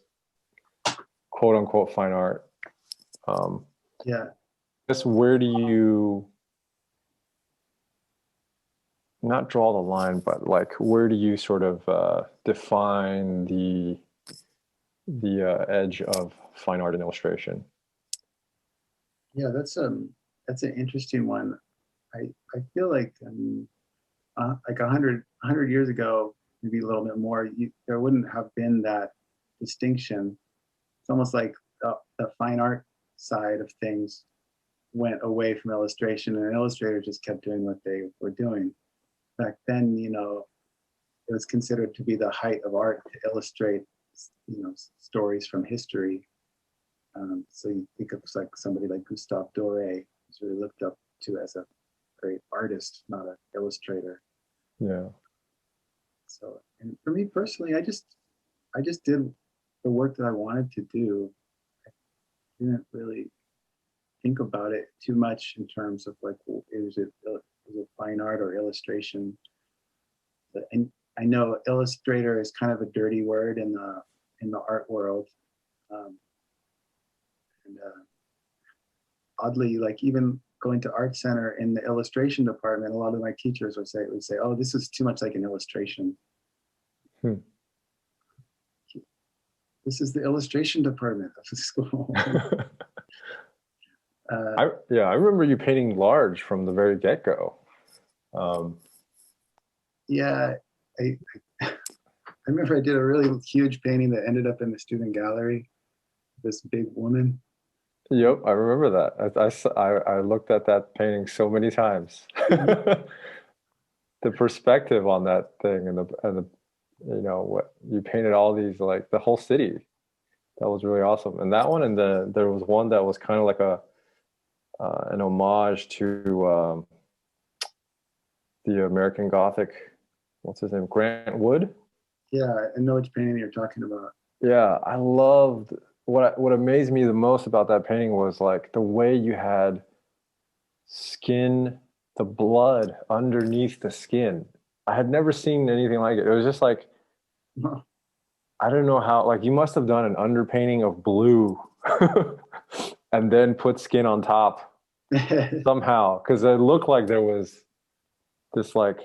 quote unquote fine art. Um, Yeah. I guess where do you not draw the line, but like where do you sort of define the edge of fine art and illustration? Yeah, that's an interesting one. I feel like like 100 years ago, maybe a little bit more, there wouldn't have been that distinction. It's almost like the fine art side of things went away from illustration, and illustrators just kept doing what they were doing. Back then, it was considered to be the height of art to illustrate, stories from history. So you think of like somebody like Gustave Doré, who's really looked up to as a great artist, not an illustrator. Yeah. So, and for me personally, I just did the work that I wanted to do. I didn't really think about it too much in terms of like, is it fine art or illustration? And I know illustrator is kind of a dirty word in the art world. Um, and Oddly, like even going to art center in the illustration department, a lot of my teachers would say, "Oh, this is too much like an illustration. Hmm. This is the illustration department of the school." I remember you painting large from the very get-go. Um, Yeah, I remember I did a really huge painting that ended up in the student gallery. This big woman. yep, I remember that. I looked at that painting so many times. The perspective on that thing and the what you painted all these like the whole city. That was really awesome. And that one and there was one that was kind of like a an homage to the American Gothic. What's his name? Grant Wood. Yeah, I know which painting you're talking about. Yeah, I loved what amazed me the most about that painting was like the way you had skin, the blood underneath the skin. I had never seen anything like it. It was just like I don't know how like you must have done an underpainting of blue and then put skin on top somehow because it looked like there was this like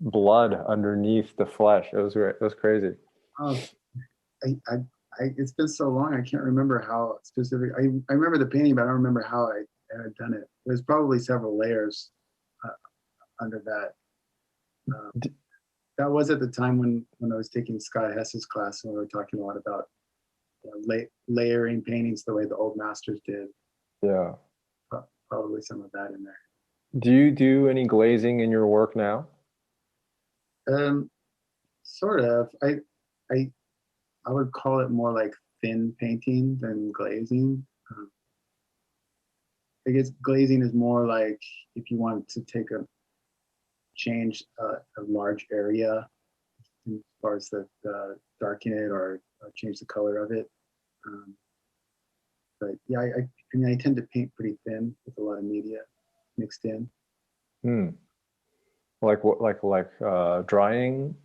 blood underneath the flesh. It was great. It was crazy. Oh, it's been so long. I can't remember how specific. I remember the painting, but I don't remember how I had done it. There's probably several layers uh, under that. That was at the time when I was taking Scott Hess's class, and we were talking a lot about layering paintings the way the old masters did. Yeah. Probably some of that in there. Do you do any glazing in your work now? Um, Sort of. I I would call it more like thin painting than glazing. I guess glazing is more like if you want to change a large area as far as darken it or change the color of it. Um, but yeah, I mean, I tend to paint pretty thin with a lot of media mixed in. Hmm. Like what drying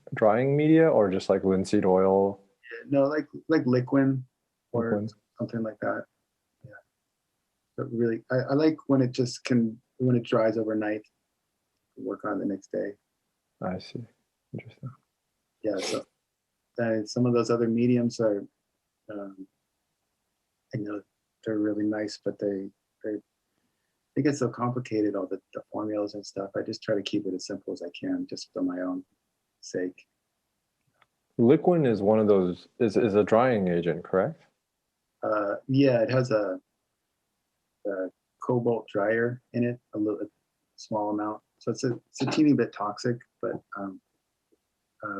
media or just like linseed oil? No, like liquid or Liquid? something like that. Yeah, but really, I like when when it dries overnight, work on it the next day. I see. Interesting. Yeah, so some of those other mediums are, um, I know they're really nice, but they get so complicated, all the formulas and stuff. I just try to keep it as simple as I can, just for my own sake. Liquid is one of those is a drying agent, correct? Yeah, it has a cobalt dryer in it, a small amount, so it's a teeny bit toxic, but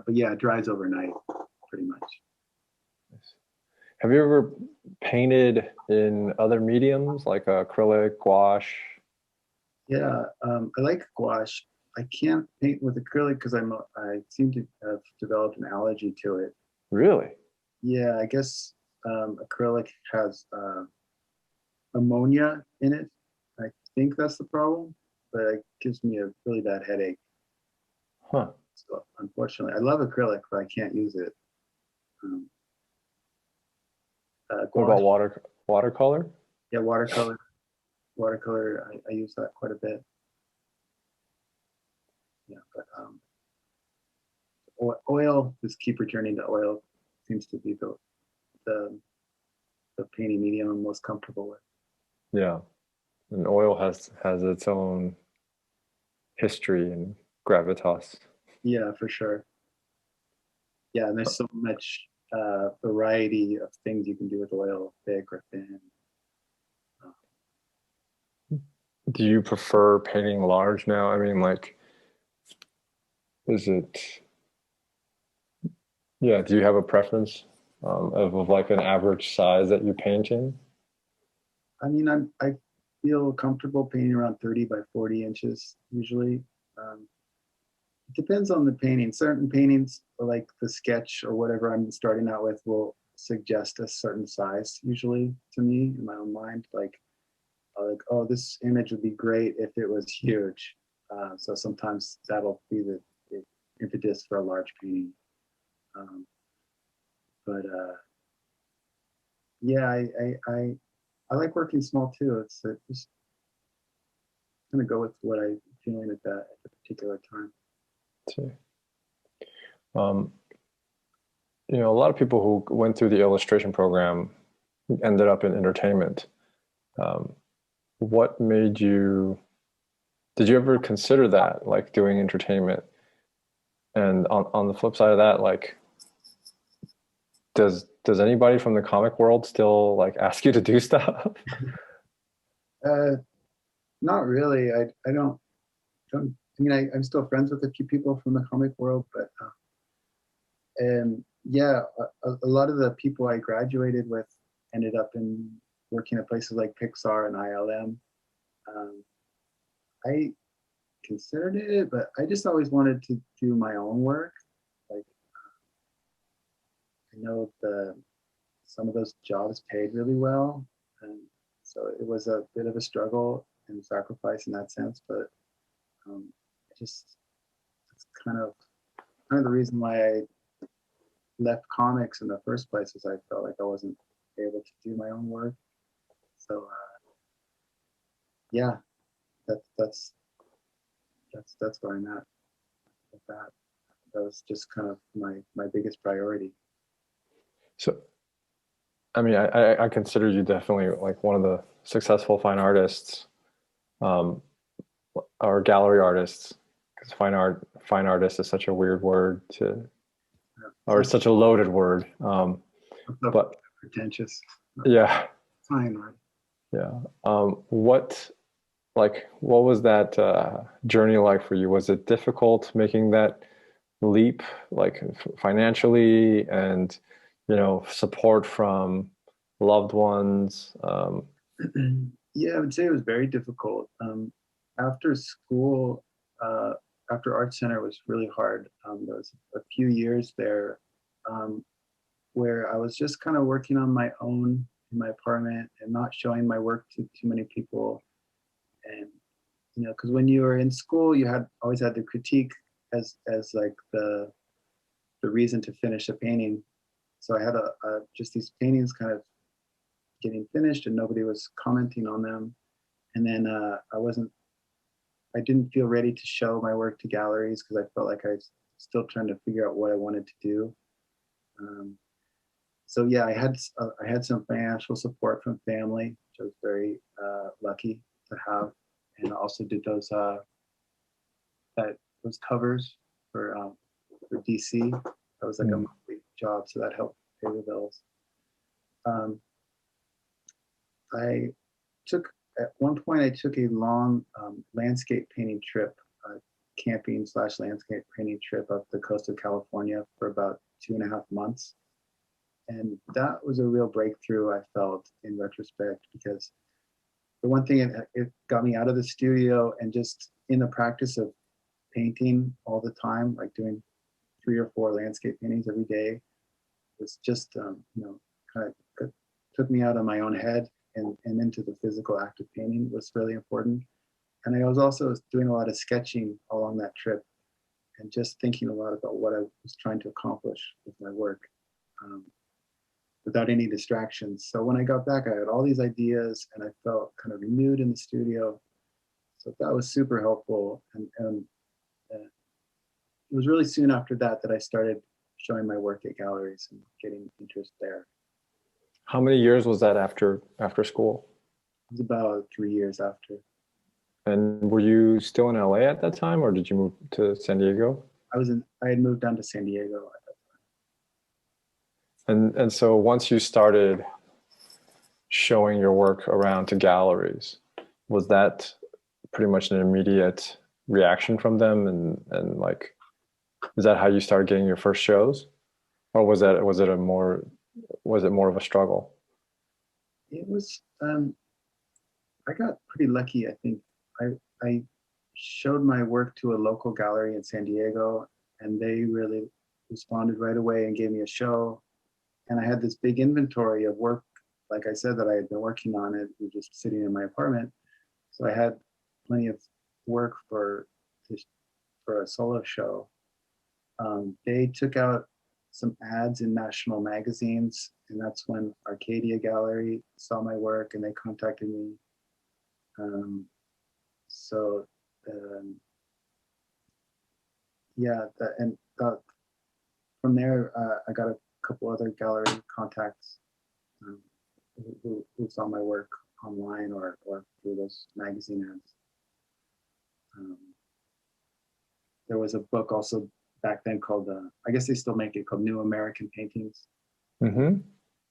yeah, it dries overnight, pretty much. Have you ever painted in other mediums like acrylic, gouache? Yeah, I like gouache. I can't paint with acrylic because I seem to have developed an allergy to it. Really? Yeah, I guess acrylic has ammonia in it. I think that's the problem, but it gives me a really bad headache. Huh. So unfortunately, I love acrylic, but I can't use it. Um, What about gouache, watercolor? yeah, watercolor. Watercolor, I use that quite a bit. Yeah, but oil, just keep returning to oil. Seems to be the the painting medium I'm most comfortable with. Yeah. And oil has its own history and gravitas. Yeah, for sure. Yeah, and there's so much variety of things you can do with oil, thick or thin. Uh, Do you prefer painting large now? I mean, like, is it, yeah, do you have a preference of like an average size that you paint in? I mean, I feel comfortable painting around 30 by 40 inches usually. Um, it depends on the painting. Certain paintings, like the sketch or whatever I'm starting out with, will suggest a certain size usually to me in my own mind. Like, oh, this image would be great if it was huge. So sometimes that'll be the impetus for a large painting. Um, but yeah, I like working small too. It's just gonna go with what I'm feeling at the particular time. See. Um, a lot of people who went through the illustration program ended up in entertainment. Um, what made you, did you ever consider that, like doing entertainment? And on the flip side of that, like, does anybody from the comic world still like ask you to do stuff? Uh, Not really. I don't. I mean, I'm still friends with a few people from the comic world, but and yeah, a lot of the people I graduated with ended up in working at places like Pixar and ILM. Um, I considered it, but I just always wanted to do my own work. Like I know some of those jobs paid really well, and so it was a bit of a struggle and sacrifice in that sense. But I just it's kind of the reason why I left comics in the first place is I felt like I wasn't able to do my own work. So yeah, that's that's that's where I'm at with that. That was just kind of my biggest priority. So, I mean, I consider you definitely like one of the successful fine artists, um, or gallery artists, because fine artist is such a weird word to, Yeah, or such a loaded word. so But pretentious. yeah, Fine art. yeah. What was that journey like for you? Was it difficult making that leap, like financially and, support from loved ones? Yeah, I would say it was very difficult. After school, uh, after art center was really hard. There was a few years there um, where I was just kind of working on my own in my apartment and not showing my work to too many people. And because when you were in school, you had always had the critique as like the reason to finish a painting. So I had just these paintings kind of getting finished, and nobody was commenting on them. And then I didn't feel ready to show my work to galleries because I felt like I was still trying to figure out what I wanted to do. Um, so yeah, I had some financial support from family, which I was very lucky to have, and I also did those covers for DC. That was like a Mm. monthly job, so that helped pay the bills. Um, I took at one point I took a long landscape painting trip, camping slash landscape painting trip up the coast of California for about 2.5 months. And that was a real breakthrough, I felt in retrospect, because the one thing it got me out of the studio and just in the practice of painting all the time, like doing 3 or 4 landscape paintings every day, was just kind of took me out of my own head and into the physical act of painting was really important. And I was also doing a lot of sketching along that trip and just thinking a lot about what I was trying to accomplish with my work, um, without any distractions. So when I got back, I had all these ideas and I felt kind of renewed in the studio. So that was super helpful. And it was really soon after that that I started showing my work at galleries and getting interest there. How many years was that after school? It was about 3 years after. And were you still in LA at that time, or did you move to San Diego? I had moved down to San Diego. And so once you started showing your work around to galleries, was that pretty much an immediate reaction from them? And like, is that how you started getting your first shows? Or was it more of a struggle? It was, I got pretty lucky, I think. I showed my work to a local gallery in San Diego, and they really responded right away and gave me a show. And I had this big inventory of work, like I said, that I had been working on it, just sitting in my apartment. So I had plenty of work for a solo show. They took out some ads in national magazines, and that's when Arcadia Gallery saw my work and they contacted me. So yeah, from there, I got a couple other gallery contacts, um, who saw my work online or through those magazine ads. There was a book also back then called, I guess they still make it, called New American Paintings. Mm-hmm.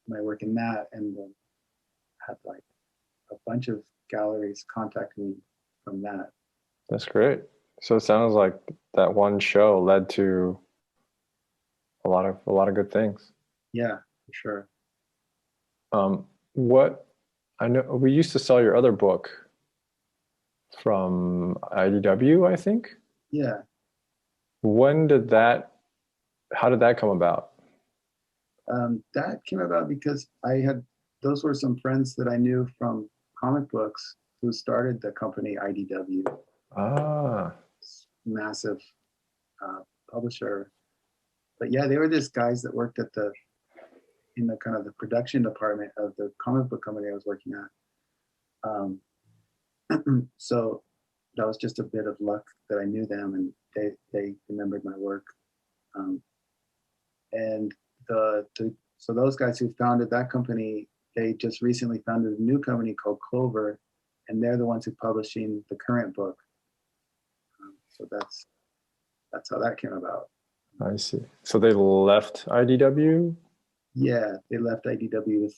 My work in that, and had like a bunch of galleries contact me from that. That's great. So it sounds like that one show led to a lot of good things. Yeah, for sure. What I know, we used to sell your other book from IDW, I think. Yeah. When did how did that come about? That came about because those were some friends that I knew from comic books who started the company IDW, Ah, massive publisher. But yeah, they were just guys that worked in the kind of the production department of the comic book company I was working at. So that was just a bit of luck that I knew them and they remembered my work. And so those guys who founded that company, they just recently founded a new company called Clover, and they're the ones who are publishing the current book. So that's how that came about. I see. So they left IDW? Yeah, they left IDW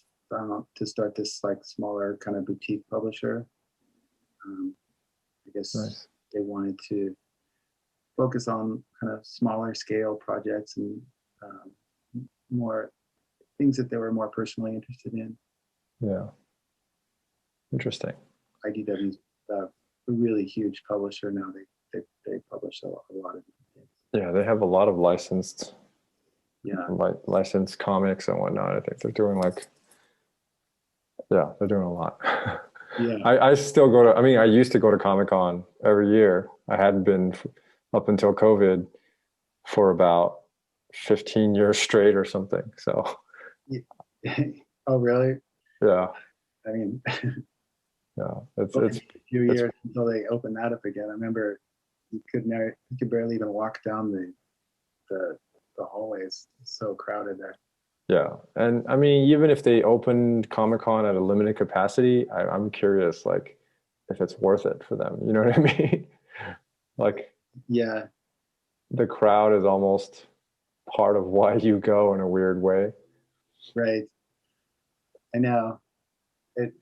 to start this like smaller kind of boutique publisher. I guess Nice. they wanted to focus on kind of smaller scale projects and more things that they were more personally interested in. Yeah. Interesting. IDW's a really huge publisher now. They publish a lot of things. Yeah, they have a lot of licensed licensed comics and whatnot. I think they're doing they're doing a lot. Yeah. I still go to, I mean, I used to go to Comic-Con every year. I hadn't been up until COVID for about 15 years straight or something. So, Oh, really? yeah. I mean, Yeah, it's a few years until they opened that up again. I remember you could barely even walk down the hallways. It's so crowded there. yeah. And I mean, even if they opened Comic-Con at a limited capacity, I'm curious, like, if it's worth it for them. You know what I mean? Like, Yeah, the crowd is almost part of why you go in a weird way. right. I know.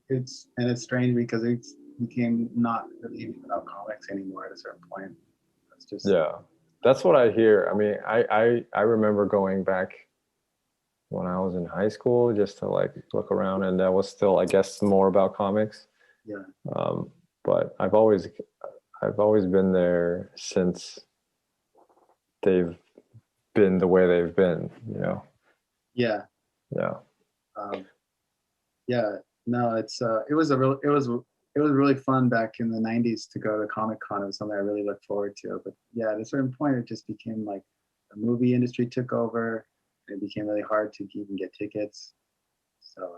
It's strange because it became not really even about comics anymore at a certain point. It's just Yeah, that's what I hear. I mean, I remember going back when I was in high school just to like look around, and that was still, I guess, more about comics. yeah, But I've always been there since they've been the way they've been. yeah, Yeah. um, yeah. No, it was really fun back in the 90s to go to Comic Con. It was something I really looked forward to. But yeah, at a certain point, it just became like the movie industry took over. And it became really hard to even get tickets. So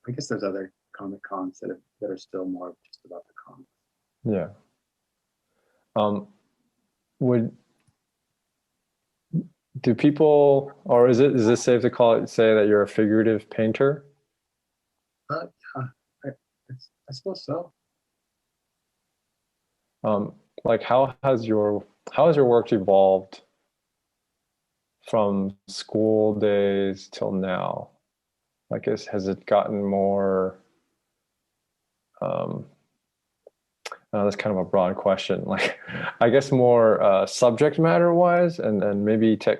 I guess there's other Comic Cons that are still more just about the comics. Yeah. Um, would do people, or is this safe to say that you're a figurative painter? Yeah, I, I suppose so. Um, like how has your work evolved from school days till now? Like, has it gotten more? Um, that's kind of a broad question. Like, I guess more subject matter wise, and maybe tech.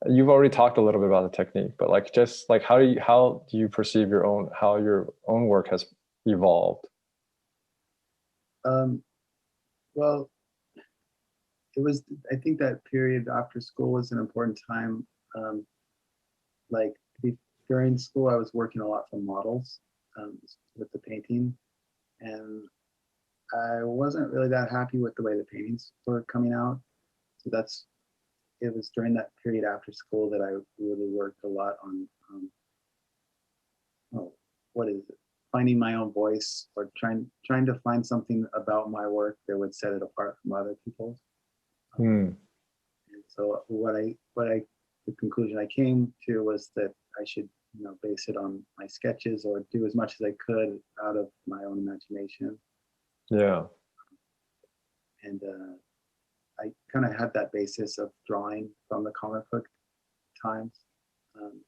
You've already talked a little bit about the technique, but like, just like, how do you perceive how your own work has evolved? Um, well, it was. I think that period after school was an important time. Um, like during school, I was working a lot for models with the painting, and I wasn't really that happy with the way the paintings were coming out. So it was during that period after school that I really worked a lot on oh, what is it? Finding my own voice or trying to find something about my work that would set it apart from other people's. Hmm. And so the conclusion I came to was that I should base it on my sketches or do as much as I could out of my own imagination. Yeah. And I kind of had that basis of drawing from the comic book times. Um,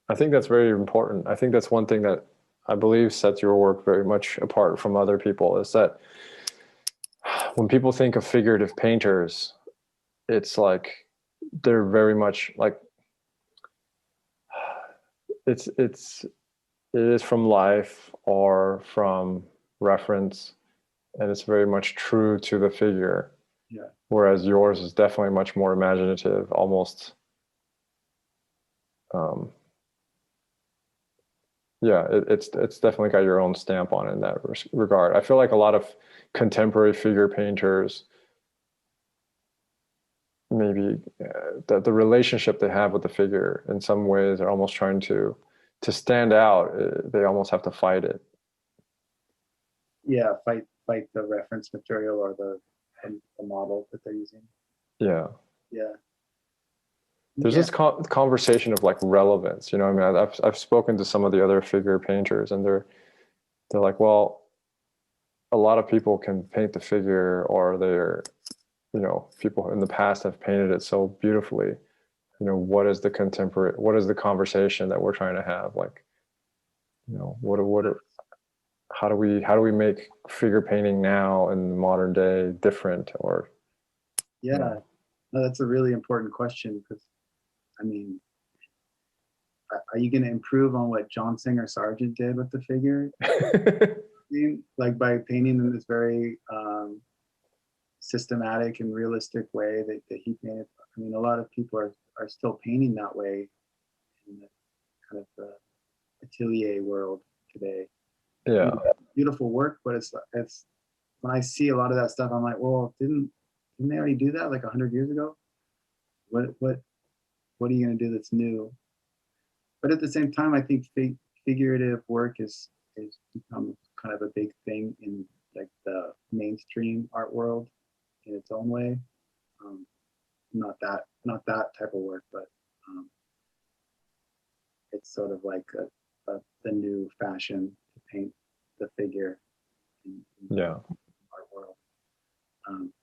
I think that's very important. I think that's one thing that I believe sets your work very much apart from other people is that when people think of figurative painters, it's like they're very much like it's it is from life or from reference, and it's very much true to the figure. yeah, Whereas yours is definitely much more imaginative, almost. Um, yeah, it's definitely got your own stamp on it in that regard. I feel like a lot of contemporary figure painters, maybe the relationship they have with the figure in some ways are almost trying to stand out. They almost have to fight it. yeah, fight the reference material or the model that they're using. Yeah. Yeah, There's yeah, this conversation of like relevance. I mean, I've spoken to some of the other figure painters, and they're like, well, a lot of people can paint the figure, or people in the past have painted it so beautifully. What is the conversation that we're trying to have? Like, what how do we make figure painting now in the modern day different, or you yeah. know No, that's a really important question because I mean, are you going to improve on what John Singer Sargent did with the figure? Like by painting in this very systematic and realistic way that he painted. I mean, a lot of people are still painting that way in the kind of the atelier world today. I yeah. mean, beautiful work, but it's when I see a lot of that stuff, I'm like, well, didn't they already do that like 100 years ago? What are you going to do that's new? But at the same time, I think figurative work is become kind of a big thing in like the mainstream art world in its own way. Um, not that type of work, but um, it's sort of like the new fashion to paint the figure in the Yeah. art world. Um,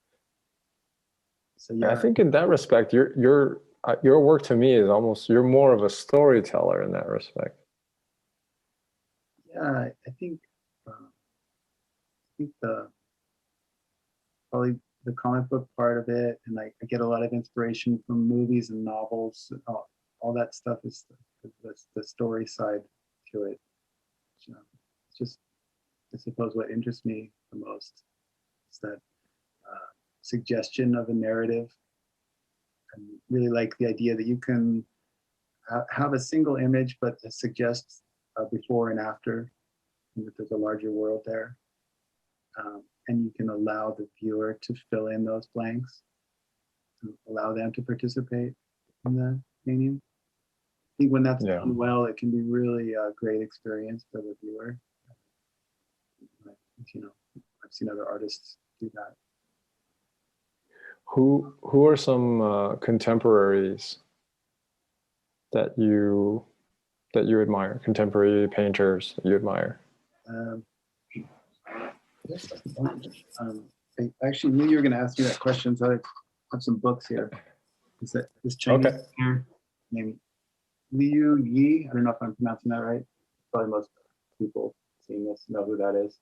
so I yeah, think in that respect, your work to me is almost you're more of a storyteller in that respect. yeah, I think the probably the comic book part of it, and I get a lot of inspiration from movies and novels. All that stuff is the story side to it. So it's just, I suppose, what interests me the most is that suggestion of a narrative. I really like the idea that you can have a single image, but it suggests before and after, and that there's a larger world there. And you can allow the viewer to fill in those blanks, allow them to participate in the painting. I think when that's done well, it can be really a great experience for the viewer. You know, I've seen other artists do that. Who are some contemporaries that you admire? Contemporary painters that you admire? I actually knew you were going to ask me that question, so I have some books here. Is that this Chinese painter named Liu Yi? I don't know if I'm pronouncing that right. Probably most people seeing this know who that is.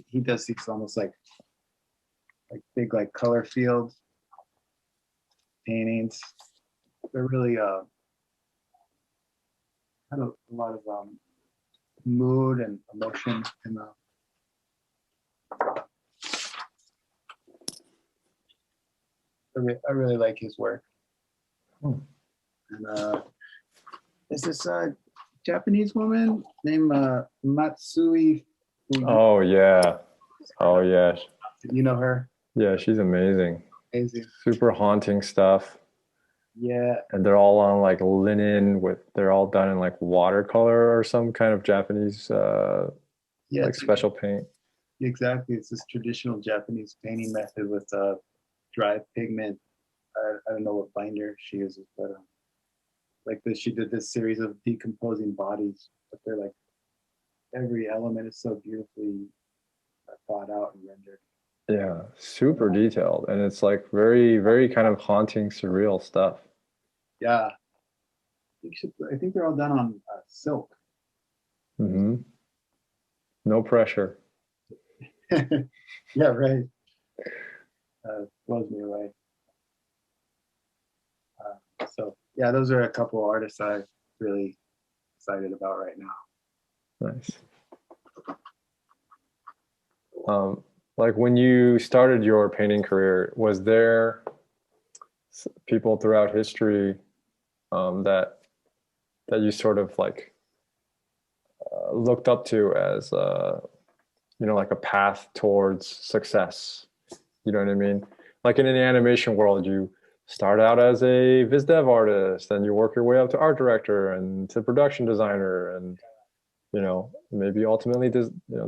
He does these almost like big color field paintings. They're really had a lot of mood and emotion in them. I really like his work. And there's this Japanese woman named Matsui. Oh yeah. Oh yeah. You know her? Yeah, she's amazing. Amazing. Super haunting stuff. Yeah. And they're all on like linen they're all done in like watercolor or some kind of Japanese like special paint. Exactly. It's this traditional Japanese painting method with dry pigment. I don't know what binder she uses, but she did this series of decomposing bodies, but they're like every element is so beautifully thought out and rendered. Yeah, super detailed, and it's like very, very kind of haunting, surreal stuff. Yeah, I think they're all done on silk. Mm-hmm. No pressure. Yeah, right. Blows me away. So yeah, those are a couple of artists I'm really excited about right now. Nice. Like when you started your painting career, was there people throughout history that you sort of like looked up to as like a path towards success? You know what I mean? Like in the animation world, you start out as a viz dev artist, and you work your way up to art director and to production designer, and maybe ultimately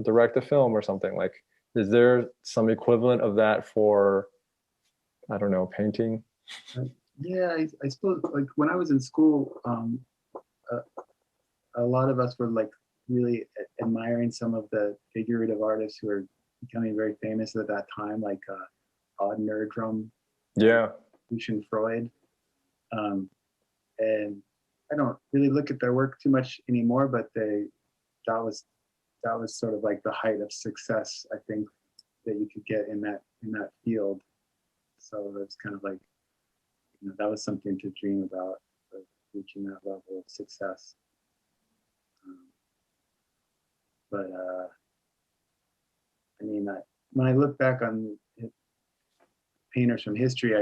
direct a film or something. Like, is there some equivalent of that for, I don't know, painting? Yeah, I suppose like when I was in school, a lot of us were like really admiring some of the figurative artists who are becoming very famous at that time, like Odd Nerdrum, yeah, Lucian Freud, and I don't really look at their work too much anymore, but that was sort of like the height of success, I think, that you could get in that field. So it's kind of like, that was something to dream about, reaching that level of success. But I mean, when I look back on painters from history,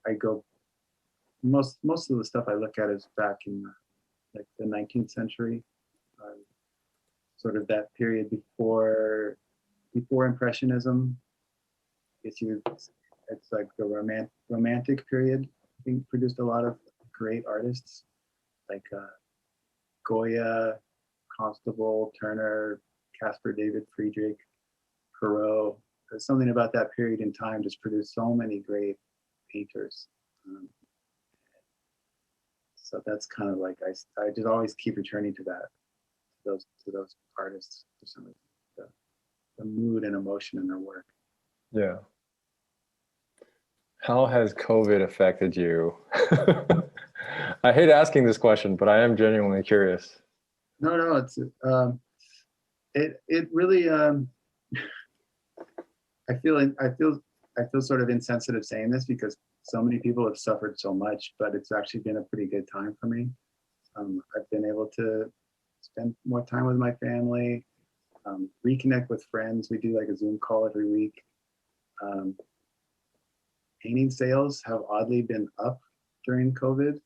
I go, most of the stuff I look at is back in like the 19th century, sort of that period before Impressionism. It's like the romantic period. I think produced a lot of great artists like Goya, Constable, Turner, Caspar David Friedrich, Perot. There's something about that period in time just produced so many great painters. So that's kind of like I just always keep returning to that, to those artists for some reason, the mood and emotion in their work. Yeah. How has COVID affected you? I hate asking this question, but I am genuinely curious. No, it's it really I feel sort of insensitive saying this because so many people have suffered so much, but it's actually been a pretty good time for me. I've been able to spend more time with my family, reconnect with friends. We do like a Zoom call every week. Painting sales have oddly been up during COVID.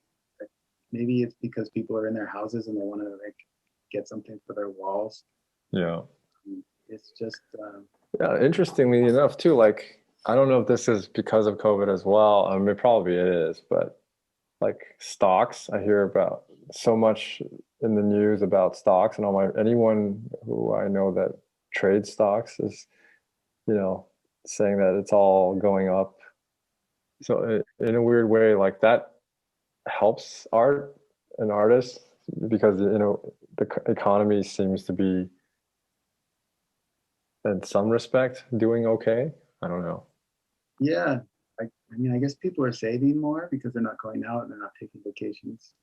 Maybe it's because people are in their houses and they want to like get something for their walls. Yeah. It's just Yeah, interestingly enough, too, like I don't know if this is because of COVID as well. I mean, probably it is, but like stocks, I hear about so much in the news about stocks, and all my anyone who I know that trades stocks is, you know, saying that it's all going up. So in a weird way, like that helps art and artists because the economy seems to be in some respect doing okay. I don't know. yeah. I mean, I guess people are saving more because they're not going out and they're not taking vacations.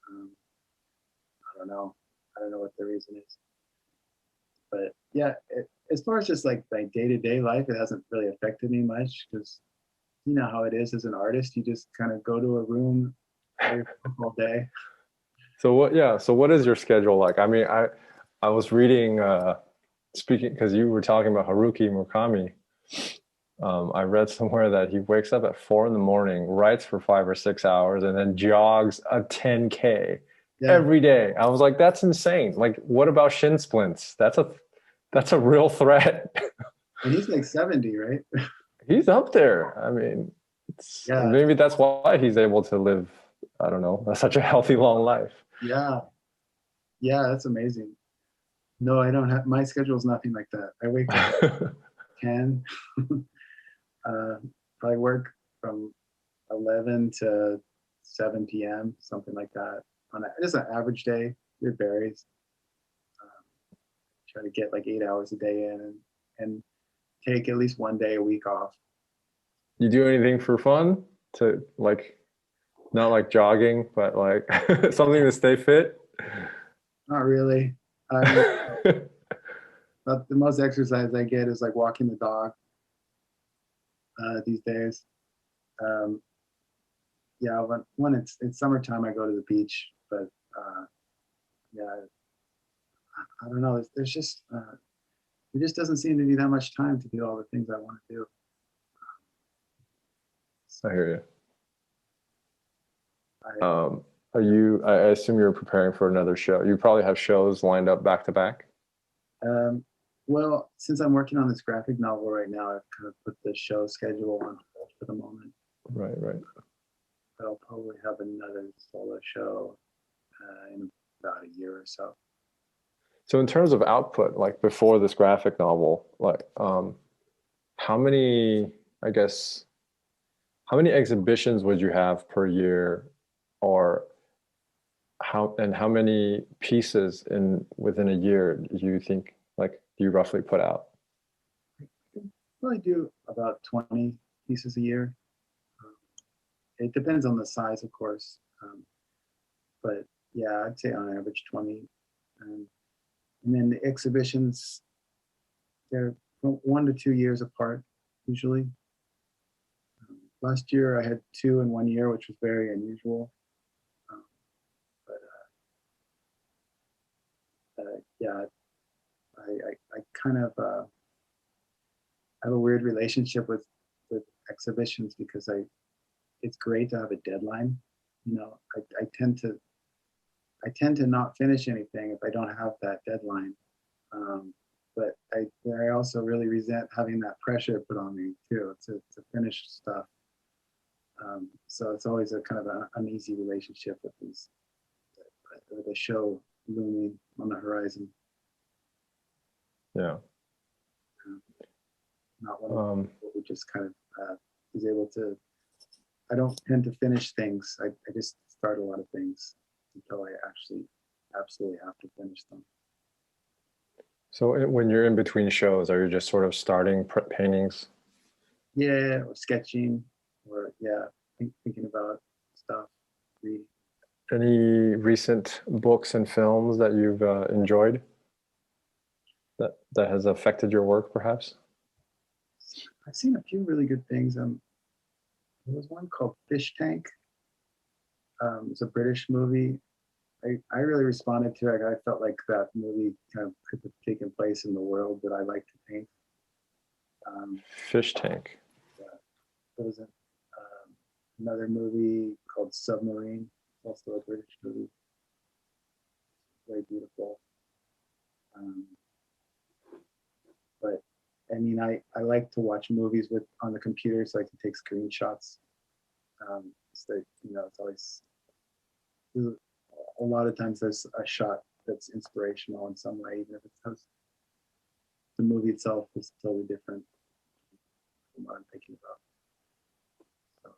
Um, I don't know. I don't know what the reason is, but yeah, as far as just like my day to day life, it hasn't really affected me much because you know how it is as an artist. You just kind of go to a room, play your book all day. So what, yeah, so what is your schedule like? I mean, I was reading speaking because you were talking about Haruki Murakami. I read somewhere that he wakes up at 4 in the morning, writes for 5 or 6 hours, and then jogs a 10K Yeah, every day. I was like, that's insane. Like, what about shin splints? That's a real threat. and he's like 70, right? He's up there. I mean, Yeah, maybe that's why he's able to live, I don't know, such a healthy, long life. yeah, yeah. That's amazing. No, I don't have my schedule's nothing like that. I wake up at 10. uh, I work from 11 to 7 p.m., something like that. On just an average day, it varies. Um, Try to get like 8 hours a day in and take at least one day a week off. You do anything for fun to like, not like jogging, but like something to stay fit? Not really. I mean, the most exercise I get is like walking the dog these days. Um, yeah, when it's summertime, I go to the beach, but yeah, I don't know. There's just there just doesn't seem to be that much time to do all the things I want to do. I hear you. I Are you, I assume you're preparing for another show. You probably have shows lined up back to back. um, well, since I'm working on this graphic novel right now, I've kind of put the show schedule on hold for the moment. Right, right. But I'll probably have another solo show in about a year or so. So in terms of output, like before this graphic novel, like how many, I guess, how many exhibitions would you have per year, or how many pieces in within a year do you think like do you roughly put out? Probably do about 20 pieces a year. Um, it depends on the size, of course, but yeah, I'd say on average 20. Um, and then the exhibitions, they're 1 to 2 years apart usually. Last year I had two in 1 year, which was very unusual. Um, but yeah, I kind of have a weird relationship with exhibitions because it's great to have a deadline. You know, I tend to not finish anything if I don't have that deadline. Um, but I also really resent having that pressure put on me too to finish stuff. So it's always a kind of an uneasy relationship with the show looming on the horizon. Yeah. Um, Not one of Um, people who just kind of is able to. I don't tend to finish things. I just start a lot of things until I actually absolutely have to finish them. so when you're in between shows, are you just sort of starting paintings? Yeah, or sketching, or yeah, thinking about stuff, reading. Any recent books and films that you've enjoyed that has affected your work, perhaps? I've seen a few really good things. There was one called Fish Tank. It's a British movie. I really responded to it. I felt like that movie kind of could have taken place in the world that I like to paint. Fish Tank. Yeah, there was another movie called Submarine, also a British movie. very beautiful. Um, but I mean, I like to watch movies with on the computer so I can take screenshots. It's like, it's always a lot of times there's a shot that's inspirational in some way, even if it's the movie itself is totally different from what I'm thinking about. So,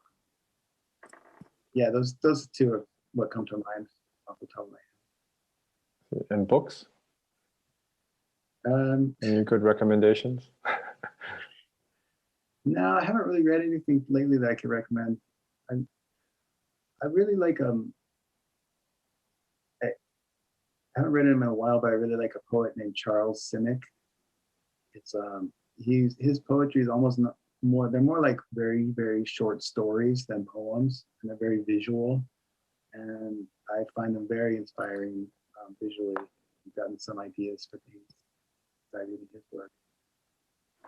yeah, those two are what come to mind off the top of my And books? head. Any good recommendations? No, I haven't really read anything lately that I could recommend. I really like I haven't read him in a while, but I really like a poet named Charles Simic. It's his poetry is almost not more, they're more like very, very short stories than poems, and they're very visual. And I find them very inspiring visually. I've gotten some ideas for things that I read in his work.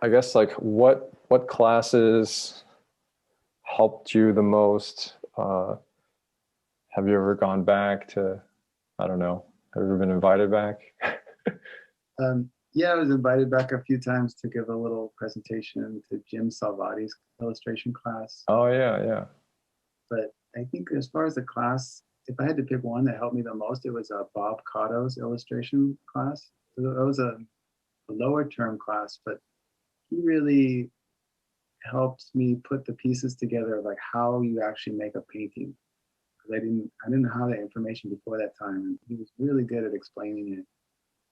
I guess like what classes helped you the most? Have you ever gone back to, I don't know, have you ever been invited back? Yeah, I was invited back a few times to give a little presentation to Jim Salvati's illustration class. Oh yeah, yeah. But I think as far as the class, if I had to pick one that helped me the most, it was Bob Cotto's illustration class. So that was a lower term class, but he really helped me put the pieces together of like how you actually make a painting. Because I didn't have that information before that time, and he was really good at explaining it,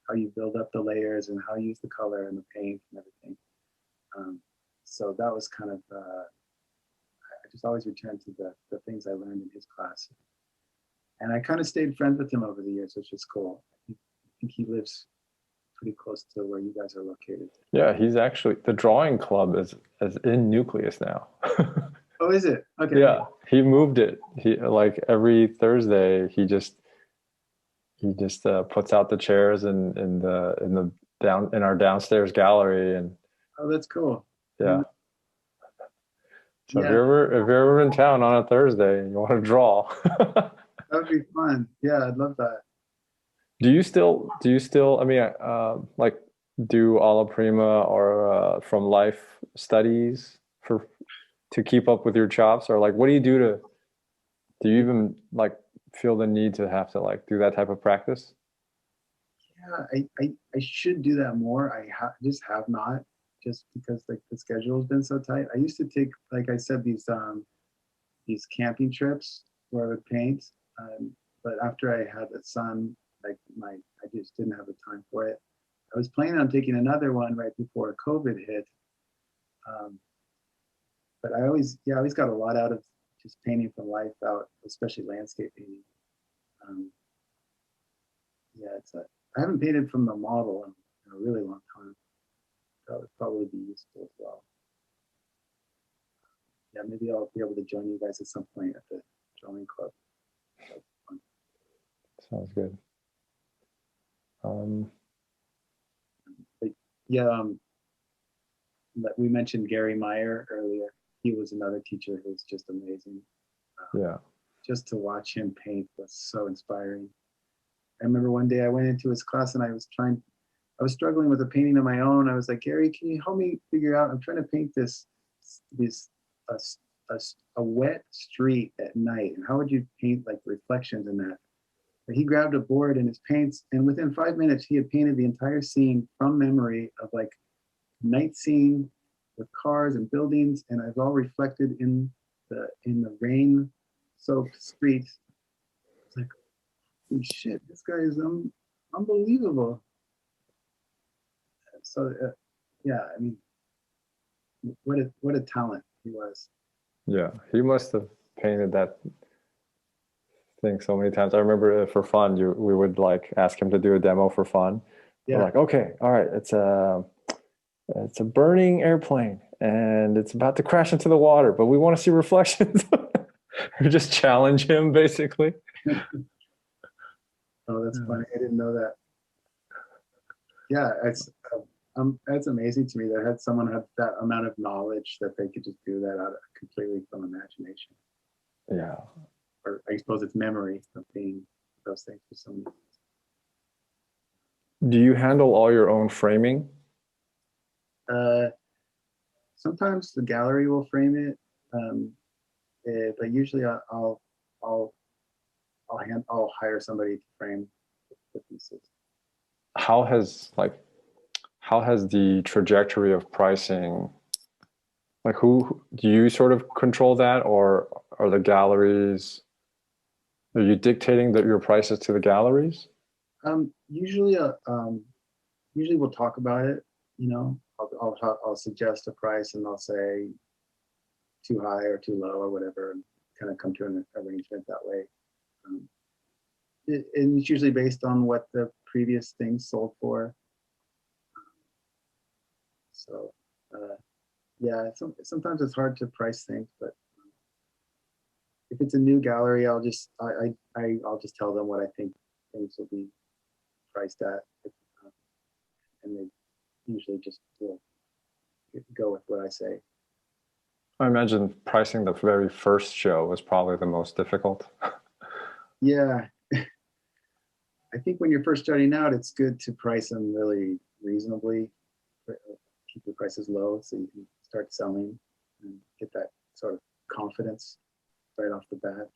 how you build up the layers and how you use the color and the paint and everything. So that was kind of I just always return to the things I learned in his class, and I kind of stayed friends with him over the years, which is cool. I think he lives pretty close to where you guys are located. Yeah, he's actually, the drawing club is in Nucleus now. Oh, is it? Okay. Yeah, he moved it. He like every Thursday he just puts out the chairs in the down in our downstairs gallery, and Oh, that's cool. yeah. So Yeah, if you're ever in town on a Thursday and you want to draw, that would be fun. Yeah, I'd love that. do you still, I mean, like do alla prima or from life studies for to keep up with your chops, or like what do you do to, do you even like feel the need to have to like do that type of practice? Yeah, I should do that more. Just have not, just because like the schedule has been so tight. I used to take, like I said, these camping trips where I would paint. But after I had a son, like I just didn't have the time for it. I was planning on taking another one right before COVID hit. Um, but I always got a lot out of just painting from life out, especially landscape painting. Um, yeah, I haven't painted from the model in a really long time. That would probably be useful as well. Yeah, maybe I'll be able to join you guys at some point at the drawing club. Sounds good. But yeah, we mentioned Gary Meyer earlier. He was another teacher who was just amazing. Yeah. Just to watch him paint was so inspiring. I remember one day I went into his class and I was struggling with a painting of my own. I was like, Gary, can you help me figure out? I'm trying to paint this a, a wet street at night, and how would you paint like reflections in that? But he grabbed a board and his paints, and within 5 minutes he had painted the entire scene from memory of like night scene with cars and buildings, and it was all reflected in the rain-soaked streets. It's like, holy shit, this guy is unbelievable. So yeah, I mean, what a talent he was. Yeah, he must have painted that thing so many times. I remember for fun, we would like ask him to do a demo for fun. Yeah. We're like, okay, all right, it's a burning airplane and it's about to crash into the water, but we want to see reflections. We just challenge him basically. Oh, that's funny. I didn't know that. Yeah, that's amazing to me that someone had that amount of knowledge that they could just do that out of completely from imagination. Yeah. Or I suppose it's memory of being those things for some reason. Do you handle all your own framing? Uh, Sometimes the gallery will frame it, but usually I'll I'll hire somebody to frame the pieces. How has how has the trajectory of pricing, like who do you sort of control that, or are the galleries, are you dictating your prices to the galleries? Usually, usually we'll talk about it. You know, I'll suggest a price and they'll say too high or too low or whatever, and kind of come to an arrangement that way. Um, and it's usually based on what the previous things sold for. So, yeah, sometimes it's hard to price things, but if it's a new gallery, I'll just tell them what I think things will be priced at, and they usually just will go with what I say. I imagine pricing the very first show was probably the most difficult. Yeah, I think when you're first starting out, it's good to price them really reasonably, keep the prices low so you can start selling and get that sort of confidence right off the bat.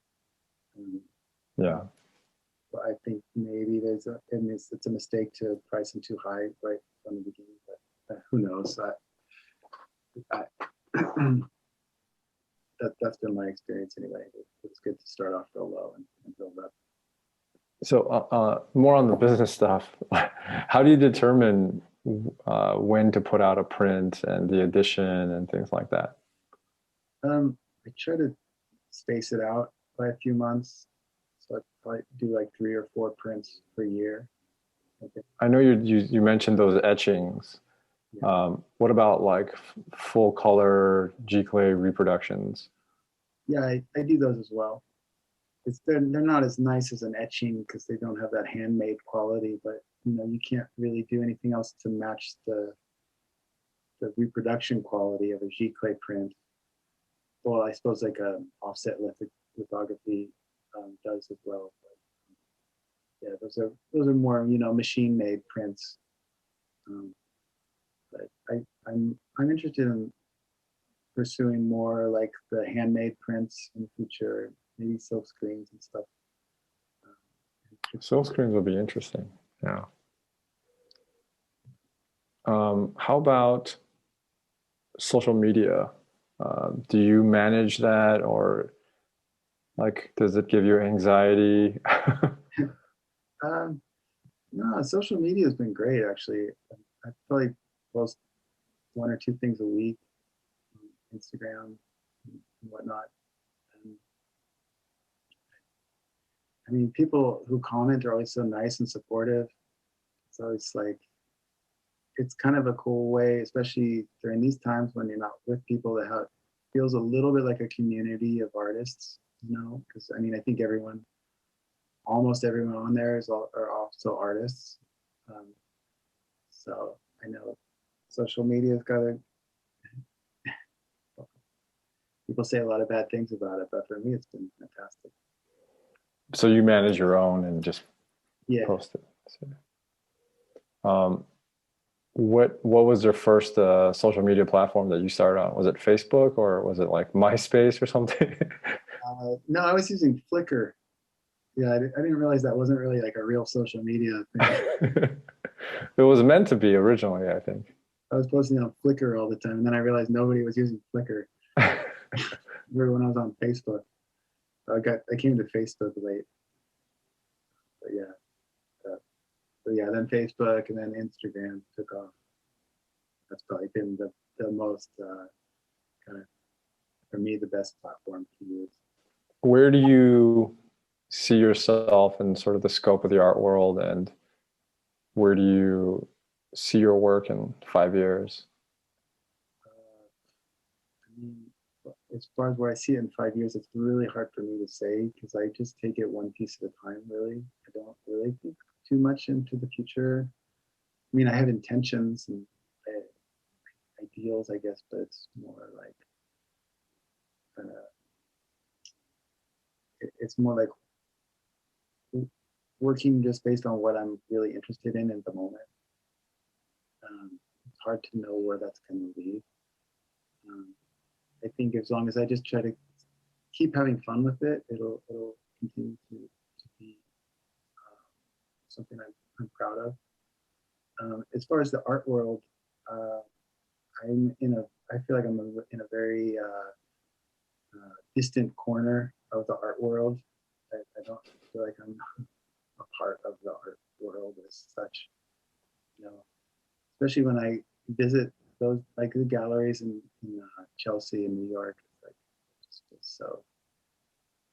Um, Yeah. but I think maybe it's a mistake to price them too high right from the beginning, but who knows? I, that's been my experience anyway. It's good to start off real low and build up. So more on the business stuff. How do you determine when to put out a print and the edition and things like that? I try to space it out by a few months. So I probably do like 3 or 4 prints per year. Okay. I know you mentioned those etchings. Yeah. What about like full color G-clay reproductions? Yeah, I do those as well. They're not as nice as an etching because they don't have that handmade quality, but you know, you can't really do anything else to match the reproduction quality of a G-clay print. Well, I suppose like a offset lithography does as well. But yeah, those are more, you know, machine made prints. Um, but I'm interested in pursuing more like the handmade prints in the future, maybe silk screens and stuff. Silk screens will be interesting. Yeah. How about social media? Do you manage that, or like does it give you anxiety? Um, no, social media has been great actually. I probably post 1 or 2 things a week on Instagram and whatnot. And I mean, people who comment are always so nice and supportive. So it's like it's kind of a cool way, especially during these times when you're not with people that have feels a little bit like a community of artists, you know, because I mean, I think almost everyone on there are also artists. Um, so I know social media's got a, people say a lot of bad things about it, but for me, it's been fantastic. So you manage your own and just Yeah. post it. So, what was your first social media platform that you started on? Was it Facebook or was it like MySpace or something? No, I was using Flickr. Yeah, I didn't realize that wasn't really like a real social media thing. It was meant to be originally, I think. I was posting on Flickr all the time, and then I realized nobody was using Flickr. Remember when I was on Facebook? I came to Facebook late, but yeah, then Facebook and then Instagram took off. That's probably been the most kind of for me the best platform to use. Where do you see yourself in sort of the scope of the art world, and where do you see your work in 5 years? I mean, as far as where I see it in 5 years, it's really hard for me to say because I just take it one piece at a time. Really, I don't really think too much into the future. I mean, I have intentions and ideals, I guess, but it's more like it's more like working just based on what I'm really interested in at the moment. It's hard to know where that's going to lead. I think as long as I just try to keep having fun with it, it'll continue to be something I'm proud of. As far as the art world, I feel like I'm in a very distant corner of the art world. I don't feel like I'm a part of the art world as such. You know, especially when I visit those like the galleries in Chelsea and New York. It's like it's just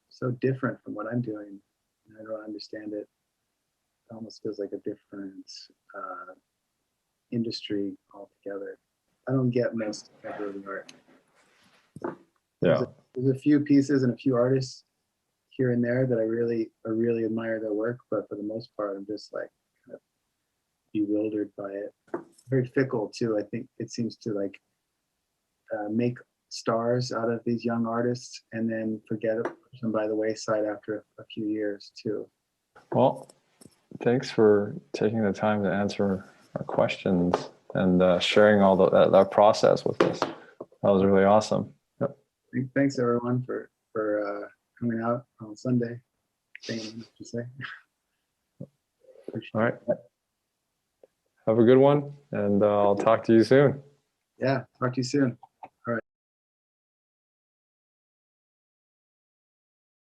so different from what I'm doing, and I don't understand it. It almost feels like a different industry altogether. I don't get most contemporary art. Yeah. There's a few pieces and a few artists here and there that I really admire their work, but for the most part, I'm just like kind of bewildered by it. Very fickle too. I think it seems to like make stars out of these young artists and then forget it, push them by the wayside after a few years too. Well, thanks for taking the time to answer our questions and sharing all that process with us. That was really awesome. Yep. Thanks everyone for coming out on Sunday. Saying what to say. All right. Have a good one, and I'll talk to you soon. Yeah, talk to you soon.